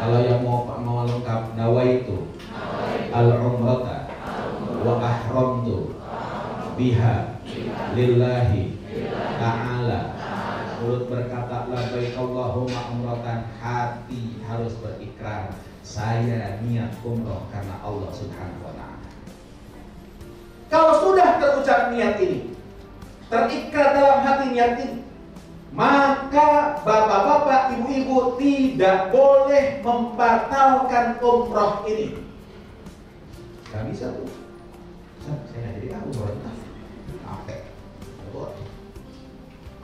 Speaker 3: Kalau yang mau lengkap, nawaitu al-umrata wa ahramtu biha lillahi ta'ala. Mulut berkata labbaik Allahumma umratan, hati harus berikrar saya niat umroh karena Allah Subhanahu wa ta'ala. Kalau sudah terucap niat ini, terikrar dalam hati niat ini, maka bapak-bapak, ibu-ibu tidak boleh membatalkan umroh ini. Gak bisa tuh. Saya jadi umroh itu capek.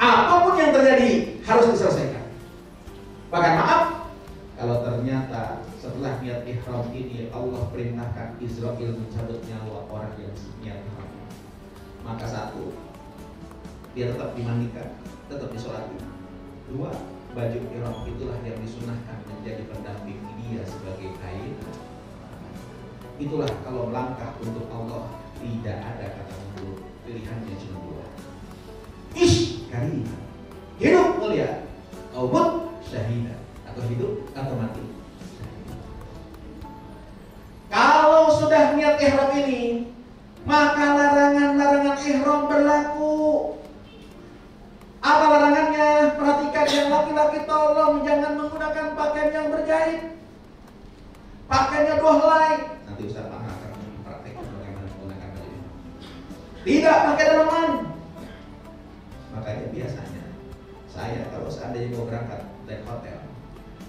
Speaker 3: Apapun yang terjadi harus diselesaikan. Bahkan maaf, kalau ternyata setelah niat ihram ini Allah perintahkan Israel mencabut nyawa orang yang niat ihram, maka 1, dia tetap dimandikan, tetap disolati. 2, baju ihram itulah yang disunahkan menjadi pendamping dia sebagai kain. Itulah kalau melangkah untuk Allah tidak ada kata mundur, pilihannya cuma 2. Ish karim, hidup mulia, maut syahidah, atau hidup atau mati. Kalau sudah niat ihram ini, maka larangan-larangan ihram berlaku. Apa larangannya? Perhatikan yang laki-laki, tolong jangan menggunakan pakaian yang berjahit. Pakaiannya 2 helai. Nanti Ustaz Pak akan mempraktekkan bagaimana menggunakan baju ini. Tidak pakai daleman. Makanya biasanya saya kalau seandainya mau berangkat dari hotel,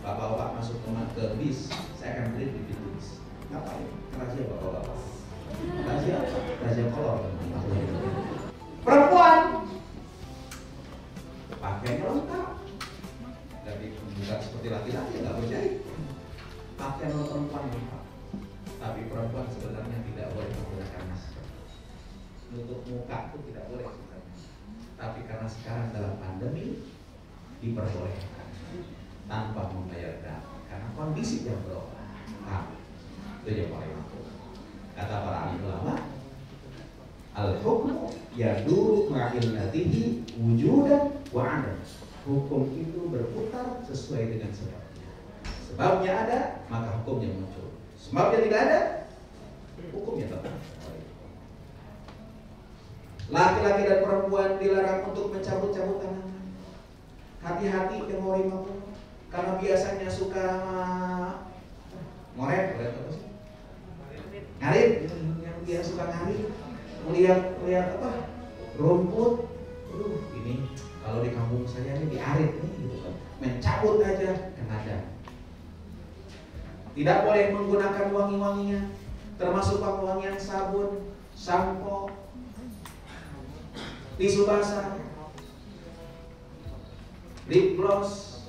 Speaker 3: bapak-bapak masuk ke bis, saya akan beri di pintu bis. Ngapain? Razia bapak-bapak. Razia apa? Razia kolor. Perempuan pakai diperbolehkan tanpa membayar dam karena kondisi yang berubah. Itu yang paling penting. Kata para ahli ulama, al-hukmu yaduru ma'illatihi wujudan wa adam. Hukum itu berputar sesuai dengan sebabnya. Sebabnya ada, maka hukumnya muncul. Sebabnya tidak ada, hukumnya tetap. Laki-laki dan perempuan dilarang untuk mencabut-cabut tanaman. Hati-hati yang mau rimau, karena biasanya suka ngoret apa sih? Ngarit, yang dia suka ngarit, melihat apa? Rumput. Ini kalau di kampung saya ini diarit nih, gitu kan. Mencabut aja kena dam. Tidak boleh menggunakan wangi-wangian, termasuk wangian sabun, sampo, tisu basah, lip gloss,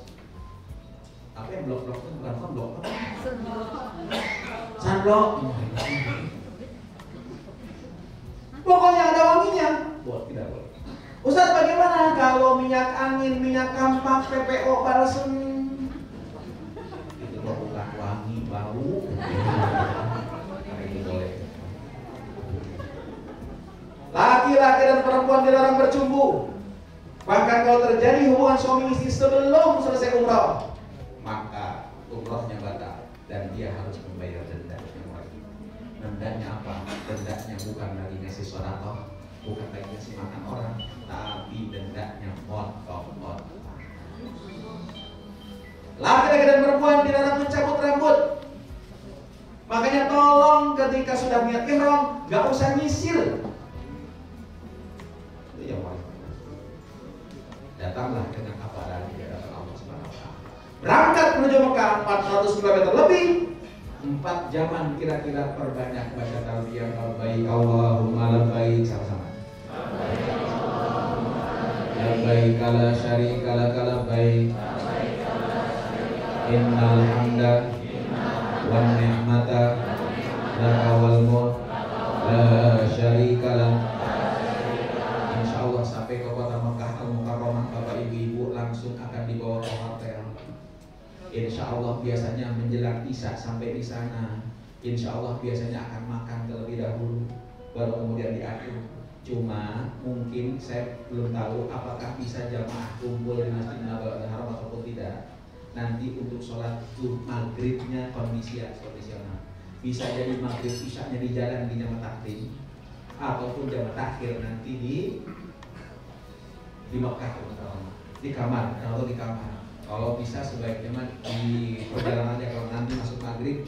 Speaker 3: apa yang blok-blok itu bukan blok apa? Sunblock. Pokoknya ada wanginya, tidak boleh. Ustaz, bagaimana kalau minyak angin, minyak kampak, PPO, balsem? Itu bukan wangi, bau. Itu boleh. Laki-laki dan perempuan dilarang bercumbu. Bahkan kalau terjadi hubungan suami istri sebelum selesai umrah, maka umrahnya batal dan dia harus membayar denda. Dendanya apa? Dendanya bukan lagi ngasih sodaqah, bukan lagi ngasih makan orang, tapi dendanya potong. Laki-laki dan perempuan dilarang mencabut rambut. Makanya tolong ketika sudah niat ihram, gak usah nyisir. Itu yang paling. Datanglah dengan apa adanya di hadapan Allah Subhanahu wa taala. Berangkat menuju Mekah 400 km lebih, 4 jaman kira-kira, perbanyak baca talbiyah labbaik Allahumma labbaik sama-sama. Labbaik la syarika lak labbaik. Innal hamda wan ni'mata laka wal mulk la syarika lak. Insyaallah sampai ke kota Mekah Al-Mukarramah, Bapak Ibu langsung akan dibawa ke hotel. Insyaallah biasanya menjelang Isya sampai di sana. Insyaallah biasanya akan makan terlebih dahulu, baru kemudian diatur. Cuma mungkin saya belum tahu apakah bisa jamaah kumpul di Masjidil Haram ataupun tidak. Nanti untuk sholat maghribnya kondisional. Bisa jadi maghrib isyanya di jalan di jamaah takdim, ataupun jamaah takhir nanti di Mekah di kamar, atau di kamar. Kalau bisa sebaiknya di perjalanannya, kalau nanti masuk maghrib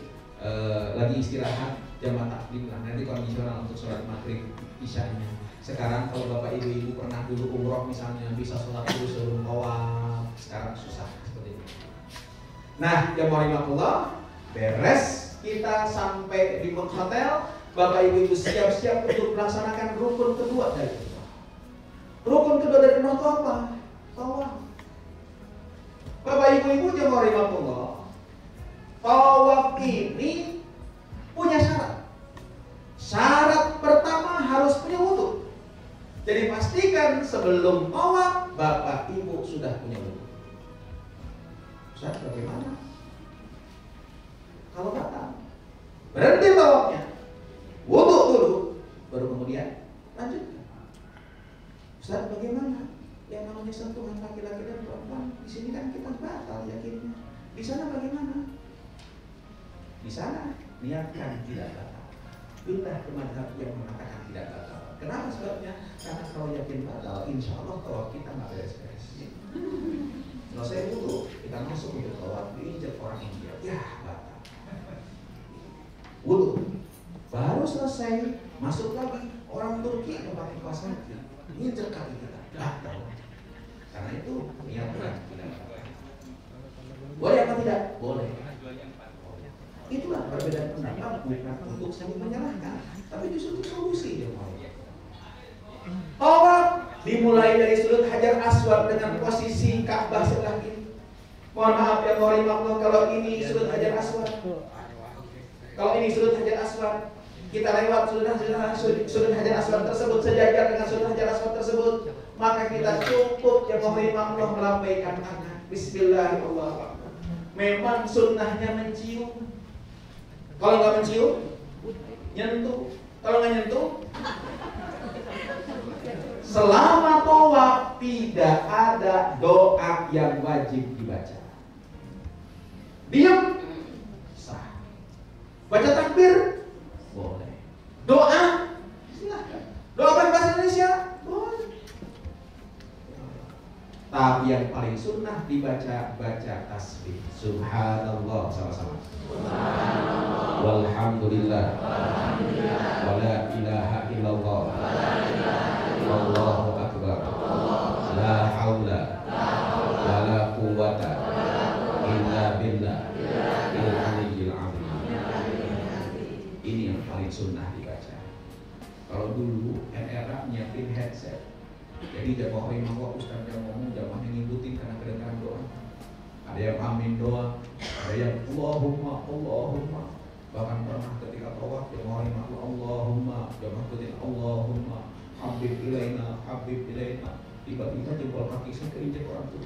Speaker 3: lagi istirahat jamaah takdim lah, nanti kondisional untuk sholat maghrib isyanya. Sekarang kalau bapak ibu pernah dulu umroh misalnya, bisa sholat dulu sebelum tawaf. Sekarang susah seperti itu. Nah, ya mohon beres kita sampai di hotel, bapak ibu siap-siap untuk melaksanakan rukun kedua dari itu. Rukun kedua dari umroh itu apa? Tawaf. Bapak ibu ya mohon tawaf ini punya syarat. Syarat pertama harus punya wudu. Jadi pastikan sebelum tawaf bapak ibu sudah punya wudu. Ustaz, bagaimana? Kalau batal, berhenti tawafnya, wudu dulu, baru kemudian lanjutkan. Ustaz, bagaimana? Yang namanya sentuhan laki-laki dan perempuan di sini kan kita batal yakinnya. Di sana bagaimana? Di sana niatkan tidak batal. Pindah ke mazhab yang mengatakan tidak batal. Kenapa sebabnya? Karena kalau yakin batal, insya Allah tawaf kita nggak beres-beres. Selesai wudu, kita masuk untuk tawaf, diinjak orang India, ya batal. Wudu, baru selesai, masuk lagi orang Turki yang pakai kaos kaki, injak kaki kita, batal. Karena itu niatkan tidak batal. Boleh apa tidak? Boleh. Itulah perbedaan pendapat, bukan untuk saling menyalahkan, tapi justru solusi yang mau. Tawaf dimulai dari sudut Hajar Aswad dengan posisi Ka'bah sebelah kiri. Mohon maaf ya Allah, kalau ini sudut Hajar Aswad. Kalau ini sudut Hajar Aswad, kita lewat sudut Hajar Aswad tersebut, sejajar dengan sudut Hajar Aswad tersebut, maka kita cukup ya Allah melambaikan tangan. Bismillahirrahmanirrahim. Memang sunnahnya mencium. Kalau nggak mencium, nyentuh. Kalau nggak nyentuh, selama tawaf tidak ada doa yang wajib dibaca. Diam, sah. Baca takbir, boleh. Doa, silahkan. Doa bahasa Indonesia, boleh. Tapi yang paling sunnah dibaca tasbih. Subhanallah sama-sama. Subhanallah. Walhamdulillah. Wala ilaha illallah. Wallahu akbar. La haula wala quwwata illa billah. Il-aliyyil azim. Ini yang paling sunnah dibaca. Kalau dulu era nyiapin headset. Jadi jamaah imam ustaz yang ngomong jamaahnya ngikutin karena kedengaran doa. Ada yang amin doa, ada yang Allahumma. Bahkan pernah ketika tawaf jamaah imam Allahumma, jamaah kemudian Allahumma habib ilaina. Tiba-tiba jempol kaki saya keinjak orang tuh.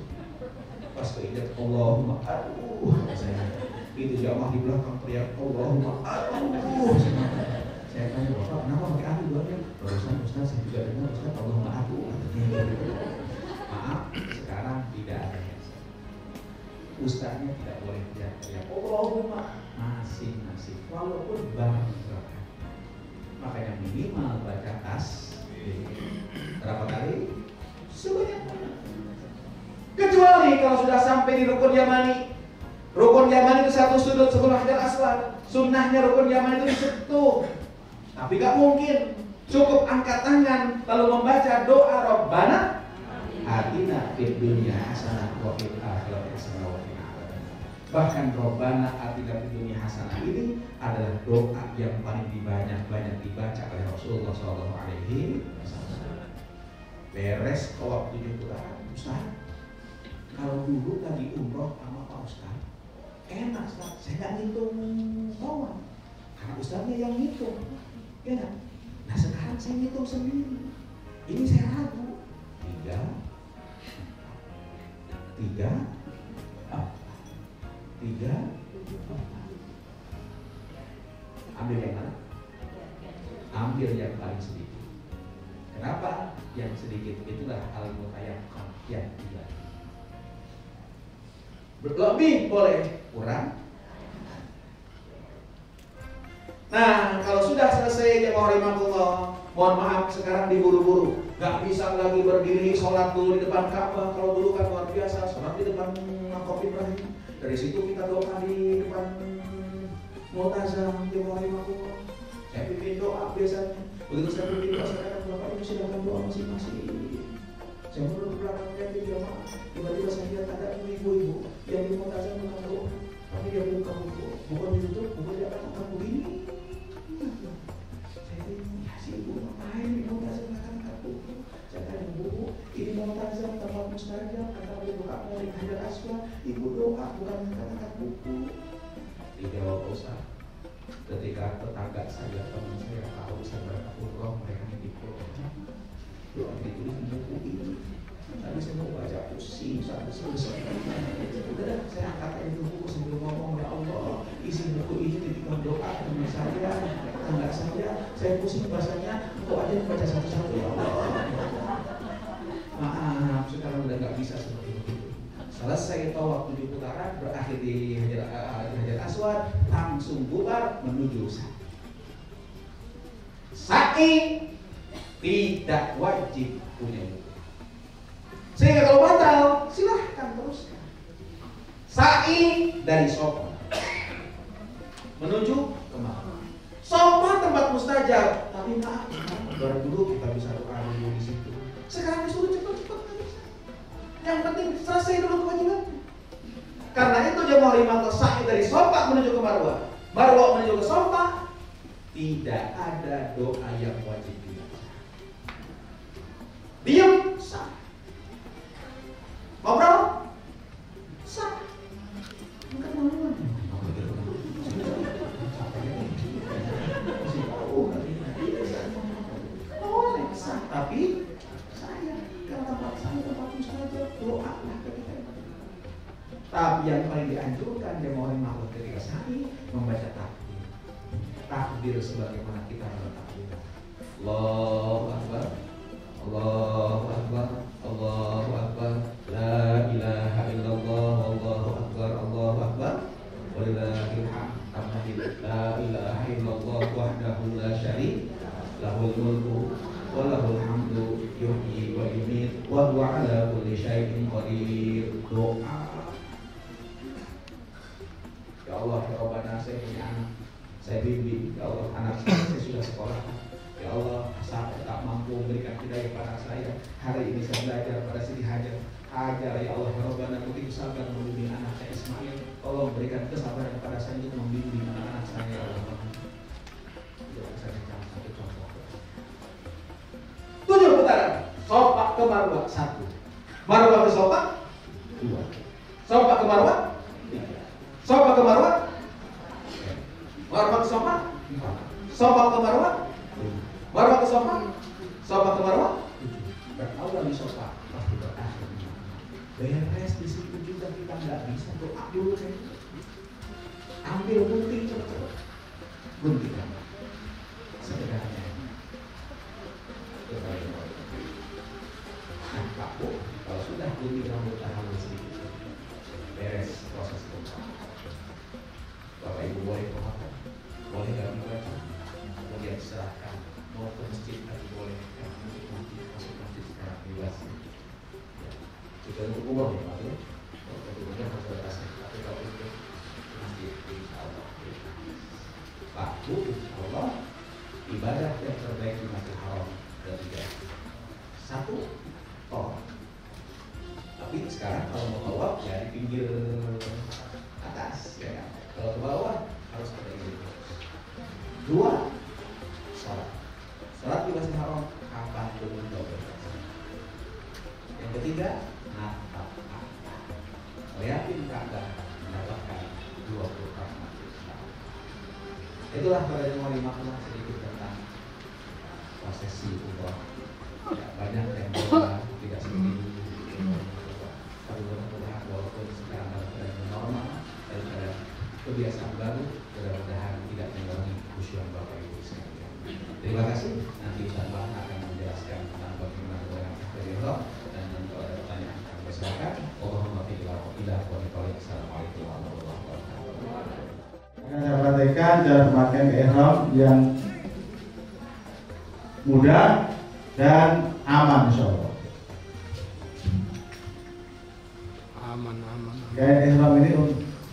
Speaker 3: Pas keinjak Allahumma, aduh saya itu jamaah di belakang teriak Allahumma, aduh. Saya tanya bapak, kenapa pakai aduh doanya? Barusan ustaz saya juga dengar ustaz Allahumma aduh. Maaf, sekarang tidak ada headset. Ustaznya tidak boleh teriak Allahumma, masing-masing walaupun barang silakan. Makanya minimal baca tasbih berapa kali? Sebanyak mana? Kecuali kalau sudah sampai di rukun yamani. Rukun yamani itu satu sudut sebelah Hajar Aswad. Sunnahnya rukun yamani itu disentuh. Tapi gak mungkin. Cukup angkat tangan lalu membaca doa Rabbana atina fid dunya hasanah wa fil akhirati hasanah wa qina adzabannar. Bahkan Rabbana atina fid dunya hasanah ini adalah doa yang paling banyak dibaca oleh Rasulullah SAW. Beres tawaf 7 putaran, Ustaz. Kalau dulu lagi umroh sama Pak Ustaz, enak Ustaz, saya nggak ngitung tawaf karena Ustaznya yang ngitung, ya kan? Nah sekarang saya ngitung sendiri. Ini saya ragu. 3 ambil yang mana? Ambil yang paling sedikit. Kenapa? Yang sedikit itulah al-mutayaqqan yang tidak. Lebih boleh, kurang. Nah, kalau sudah selesai jamaah rahimahullah, mohon maaf sekarang diburu-buru, nggak bisa lagi berdiri sholat dulu di depan Ka'bah. Kalau dulu kan luar biasa sholat di depan Maqam Ibrahim. Dari situ kita doa di depan Multazam jamaah rahimahullah. Saya pimpin doa biasanya. Begitu saya pimpin doa sekarang Bapak Ibu silakan doa masing-masing. Saya menurut belakangnya di jamaah, tiba-tiba saya lihat ada ibu-ibu yang di Multazam dengan doa, tapi dia buka buku, bukan ditutup, bukan dia akan begini. Saya bingung, ya si ibu ngapain di Multazam angkat buku? Saya tanya buku, ini Multazam tempat mustajab, kata dia buka dari Hajar Aswad, ibu doa bukan angkat buku. Dijawab Ustaz, ketika tetangga saya, teman saya tahu saya berangkat umroh, mereka ngikut. Doa ditulis di buku ini. Tadi saya mau baca pusing sampai selesai. Udah saya angkat aja buku sambil ngomong, ya Allah, isi buku ini titipkan doa teman saya, tetangga saya pusing bahasanya, kok aja baca satu-satu ya Allah. Maaf, sekarang udah nggak bisa seperti itu. Selesai tawaf 7 putaran, berakhir di Hajar Aswad, langsung bubar menuju sa'i. Tidak wajib punya buku. Sehingga kalau batal, silahkan teruskan. Sa'i dari Sofa menuju ke Makkah. Sofa tempat mustajab, tapi maaf, baru dulu kita bisa doa dulu di situ. Sekarang disuruh cepat-cepat nggak bisa. Yang penting selesai dulu kewajibannya. Karena itu jamaah imam sa'i dari Sofa menuju ke Marwah, Marwah menuju ke Sofa, tidak ada doa yang wajib. Diam, sah. Ngobrol, sah. Bukan malu-malu. Boleh, sah. Tapi saya ke tempat saya. saya tempatnya saja, doalah ketika itu. Tapi yang paling dianjurkan jemaah makhluk ketika sahih membaca takbir. Takbir sebagaimana kita bertakbir. Allahu Akbar, Allahu Akbar, Allahu Akbar, la ilaha illallah, Allahu Akbar, Allahu Akbar, walillahil hamd. La ilaha illallah wahdahu la syarika lahul mulku wa lahul hamdu yuhyi wa yumiit wa huwa ala kulli syai'in qadir. Doa. Ya Allah, ya Rabbana, saya punya anak, saya bimbing. Ya Allah, anak saya sudah sekolah. Ya Allah, saya tak mampu memberikan hidayah kepada saya. Hari ini saya belajar pada Siti Hajar. Ajar ya Allah, ya Rabbana, begitu sabar membimbing anak saya Ismail. tolong berikan kesabaran kepada saya untuk membimbing anak-anak saya ya Allah. Saya satu contoh. 7 putaran. Sopak ke Marwah 1. Marwah ke Sopak 2. Sopak ke Marwah 3. Sopak ke Marwah. Marwah ke Sopak 4. Sopak ke Marwah 5. Marwah ke Sopak. Sopak ke Marwah 7. Berawal di Sopak pasti berakhir. Beres di situ juga kita nggak bisa doa dulu kan. Ambil gunting cepat-cepat. Gunting sederhana. Nah, Pak Bu, kalau sudah gunting rambut halus sedikit, beres proses doa. Bapak Ibu boleh memotong, boleh nggak memotong, kemudian serahkan. Mau ke masjid tadi boleh, nanti masuk masjid sekarang bebas. Juga untuk umum ya Pak Bu. Untuk umum harus berasal. Tapi kalau itu masjid, insya Allah. Pak Bu, insya Allah ibadah yang terbaik di Masjid Haram dan 3. 1, tawaf. Tapi sekarang kalau mau tawaf ya di pinggir atas ya kan. Kalau ke bawah harus pada ini. 2, salat. Salat di Masjid Haram kapan pun boleh. Yang ketiga, natap Ka'bah. Lihatin Ka'bah mendapatkan 20 rahmat. Itulah para jemaah makna sedikit tentang prosesi umrah. Ya, banyak yang berdoa tidak seperti itu. Tapi mudah-mudahan walaupun sekarang dalam keadaan normal daripada kebiasaan baru, mudah-mudahan tidak mengurangi khusyuk Bapak Ibu sekalian. Terima kasih. Nanti insyaallah akan menjelaskan tentang bagaimana dengan ihram dan nanti ada pertanyaan akan bersilakan. Allahumma fiqhil wa assalamualaikum warahmatullahi wabarakatuh.
Speaker 2: Akan saya praktekkan cara pemakaian ihram yang mudah dan aman insyaallah.
Speaker 4: Aman.
Speaker 2: Kain ihram ini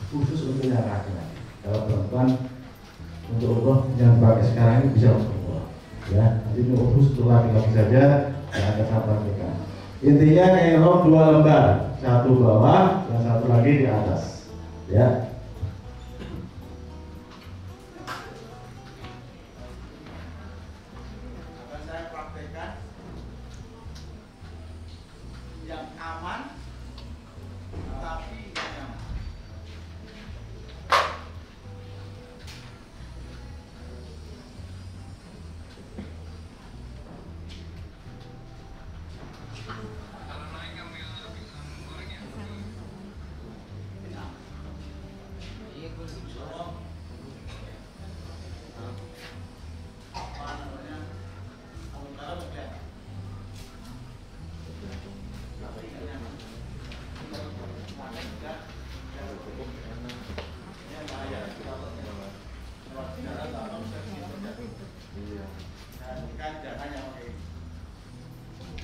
Speaker 2: khusus untuk yang laki-laki. Kalau perempuan untuk umroh yang pakai sekarang ini bisa untuk umroh. Ya, nanti ini khusus untuk laki-laki saja yang akan saya praktekkan. Intinya kain ihram 2 lembar, 1 bawah dan 1 lagi di atas. Ya.
Speaker 5: Yang aman tapi nyaman.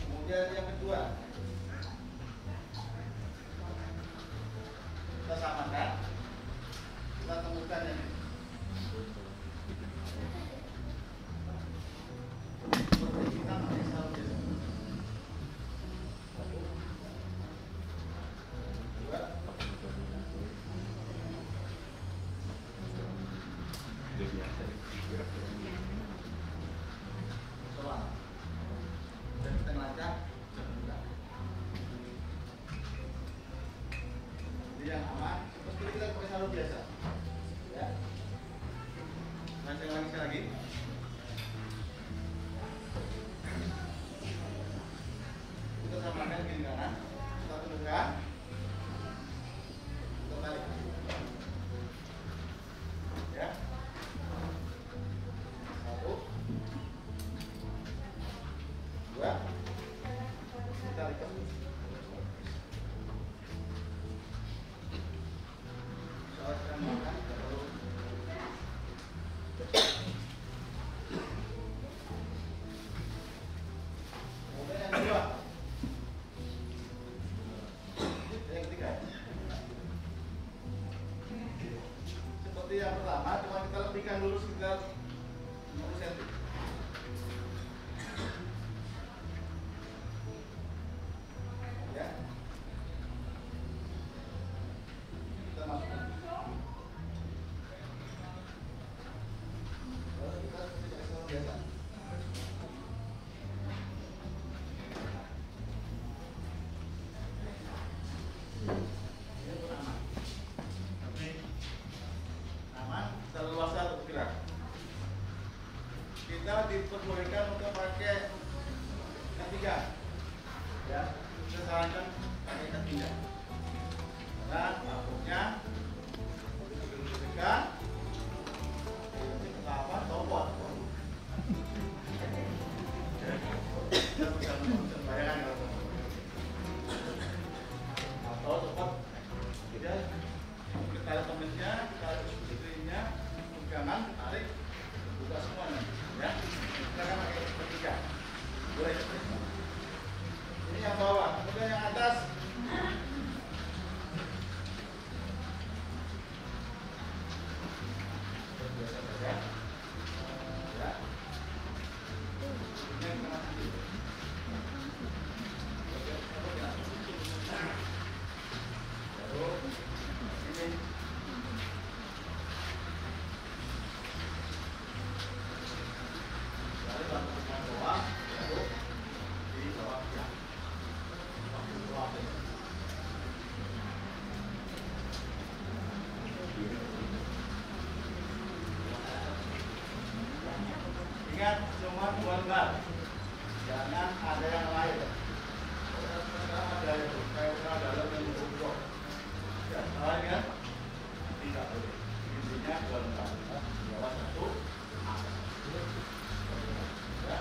Speaker 5: Kemudian yang kedua, kita samakan, kita temukan yang ini. Seperti kita pakai sarung biasa. 2. Dan kita ngelacak. Jadi yang aman, seperti kita pakai sarung biasa. Ya. Kita samakan kiri kanan. Kita tundukkan. Kita tarik. Ya. 1, 2. Kita tarik terus. Soal kita makan, kita perlu. Kemudian yang kedua. Yang ketiga. Seperti yang pertama, cuma kita lebihkan dulu sekitar 50 cm. Ya. Kita masukkan. Lalu kita seperti ekspor biasa. Ini pun aman. Tapi aman, terluasa untuk bergerak. Kita diperbolehkan untuk pakai ketiga. Ya, kita sarankan pakai ketiga. Karena takutnya begitu dekat, kita apa? Copot. Kita bisa bayangkan kalau atau cepat kita tarik temennya, kita tarik istrinya, pegangan, tarik, buka semuanya, ya. Kita akan pakai ketiga, boleh. Ini yang bawah, kemudian yang atas. Biasa saja, ya. Ini yang tengah sini. Lalu ini lalu lakukan bawah, lalu di bawah ya, bawah. Ingat cuma 2 lembar, jangan ada yang lain. Sekarang ada itu, kayak dalam yang berubah. Ya, lain kan? Tidak boleh. Intinya 2 lembar. Bawah 1, atas 1. Ya.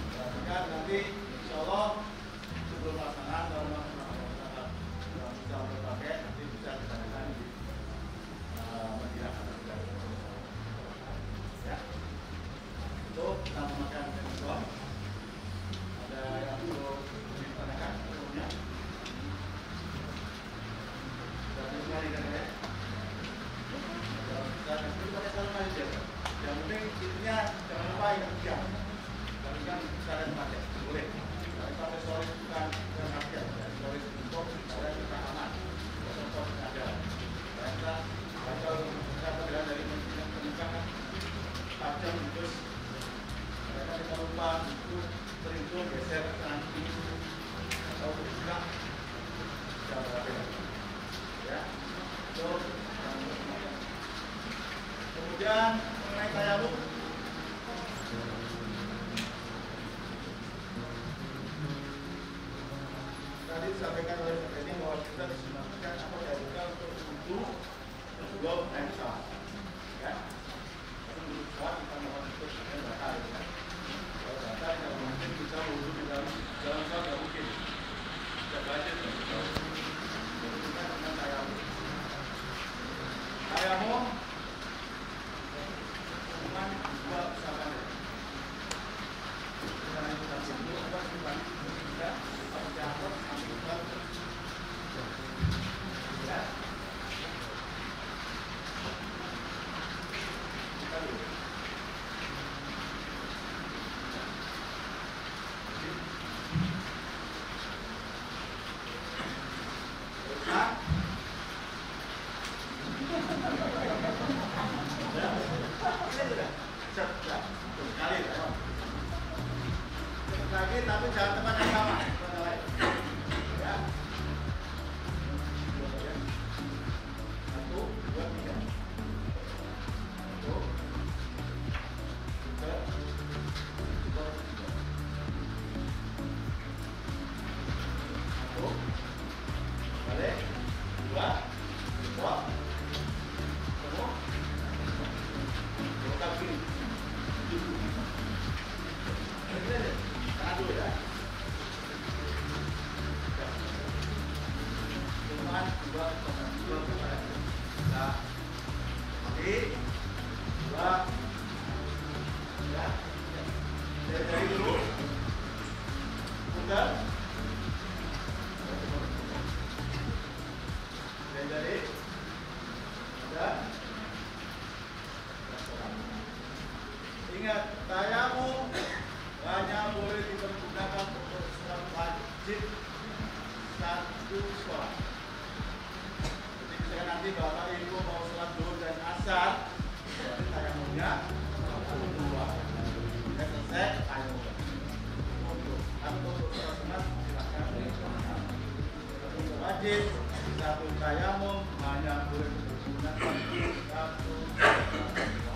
Speaker 5: Perhatikan nanti insya Allah sebelum pelaksanaan kalau masyarakat bisa berpakai nanti bisa ditanyakan di Madinah. Ya. Itu kita memakan handphone. Ada yang perlu ditanyakan sebelumnya? Dan sekali kan ya? Dan itu pakai sarung aja. Yang penting intinya jangan lupa yang ketiga. Tapi kan bisa ada pakai, boleh. Tapi pakai stories bukan pakai. Stories untuk ada kita aman. Contoh ada. Kita baca kita berada dari pernikahan tajam terus. Karena kita lupa itu sering geser ke kanan kiri atau bergerak jauh berbeda. Ya, terus kemudian mengenai tayamum, tadi disampaikan oleh Sekretari bahwa kita disunahkan atau diajukan untuk wudhu sebelum naik pesawat. Ya, sebelum pesawat kita mohon untuk yang bakal. Kalau bakal kalau mungkin kita wudhu di dalam pesawat tidak mungkin. Tidak budget. Jadi kita akan tayamum. Tayamum cuman 2 misalkan ya. Kita lanjutkan dulu apa simpan ya, atau diangkut ambil ya. Kita dulu. Dari dulu, udah. Dari, udah. Ingat, tayamum hanya boleh dipergunakan untuk sholat wajib satu sholat. Jadi misalnya nanti bapak ibu mau sholat zuhur dan asar, berarti tayamumnya dua. Sudah selesai, tayamum. Tapi untuk sholat sunat silakan. Untuk wajib satu tayamum hanya boleh dipergunakan satu sholat.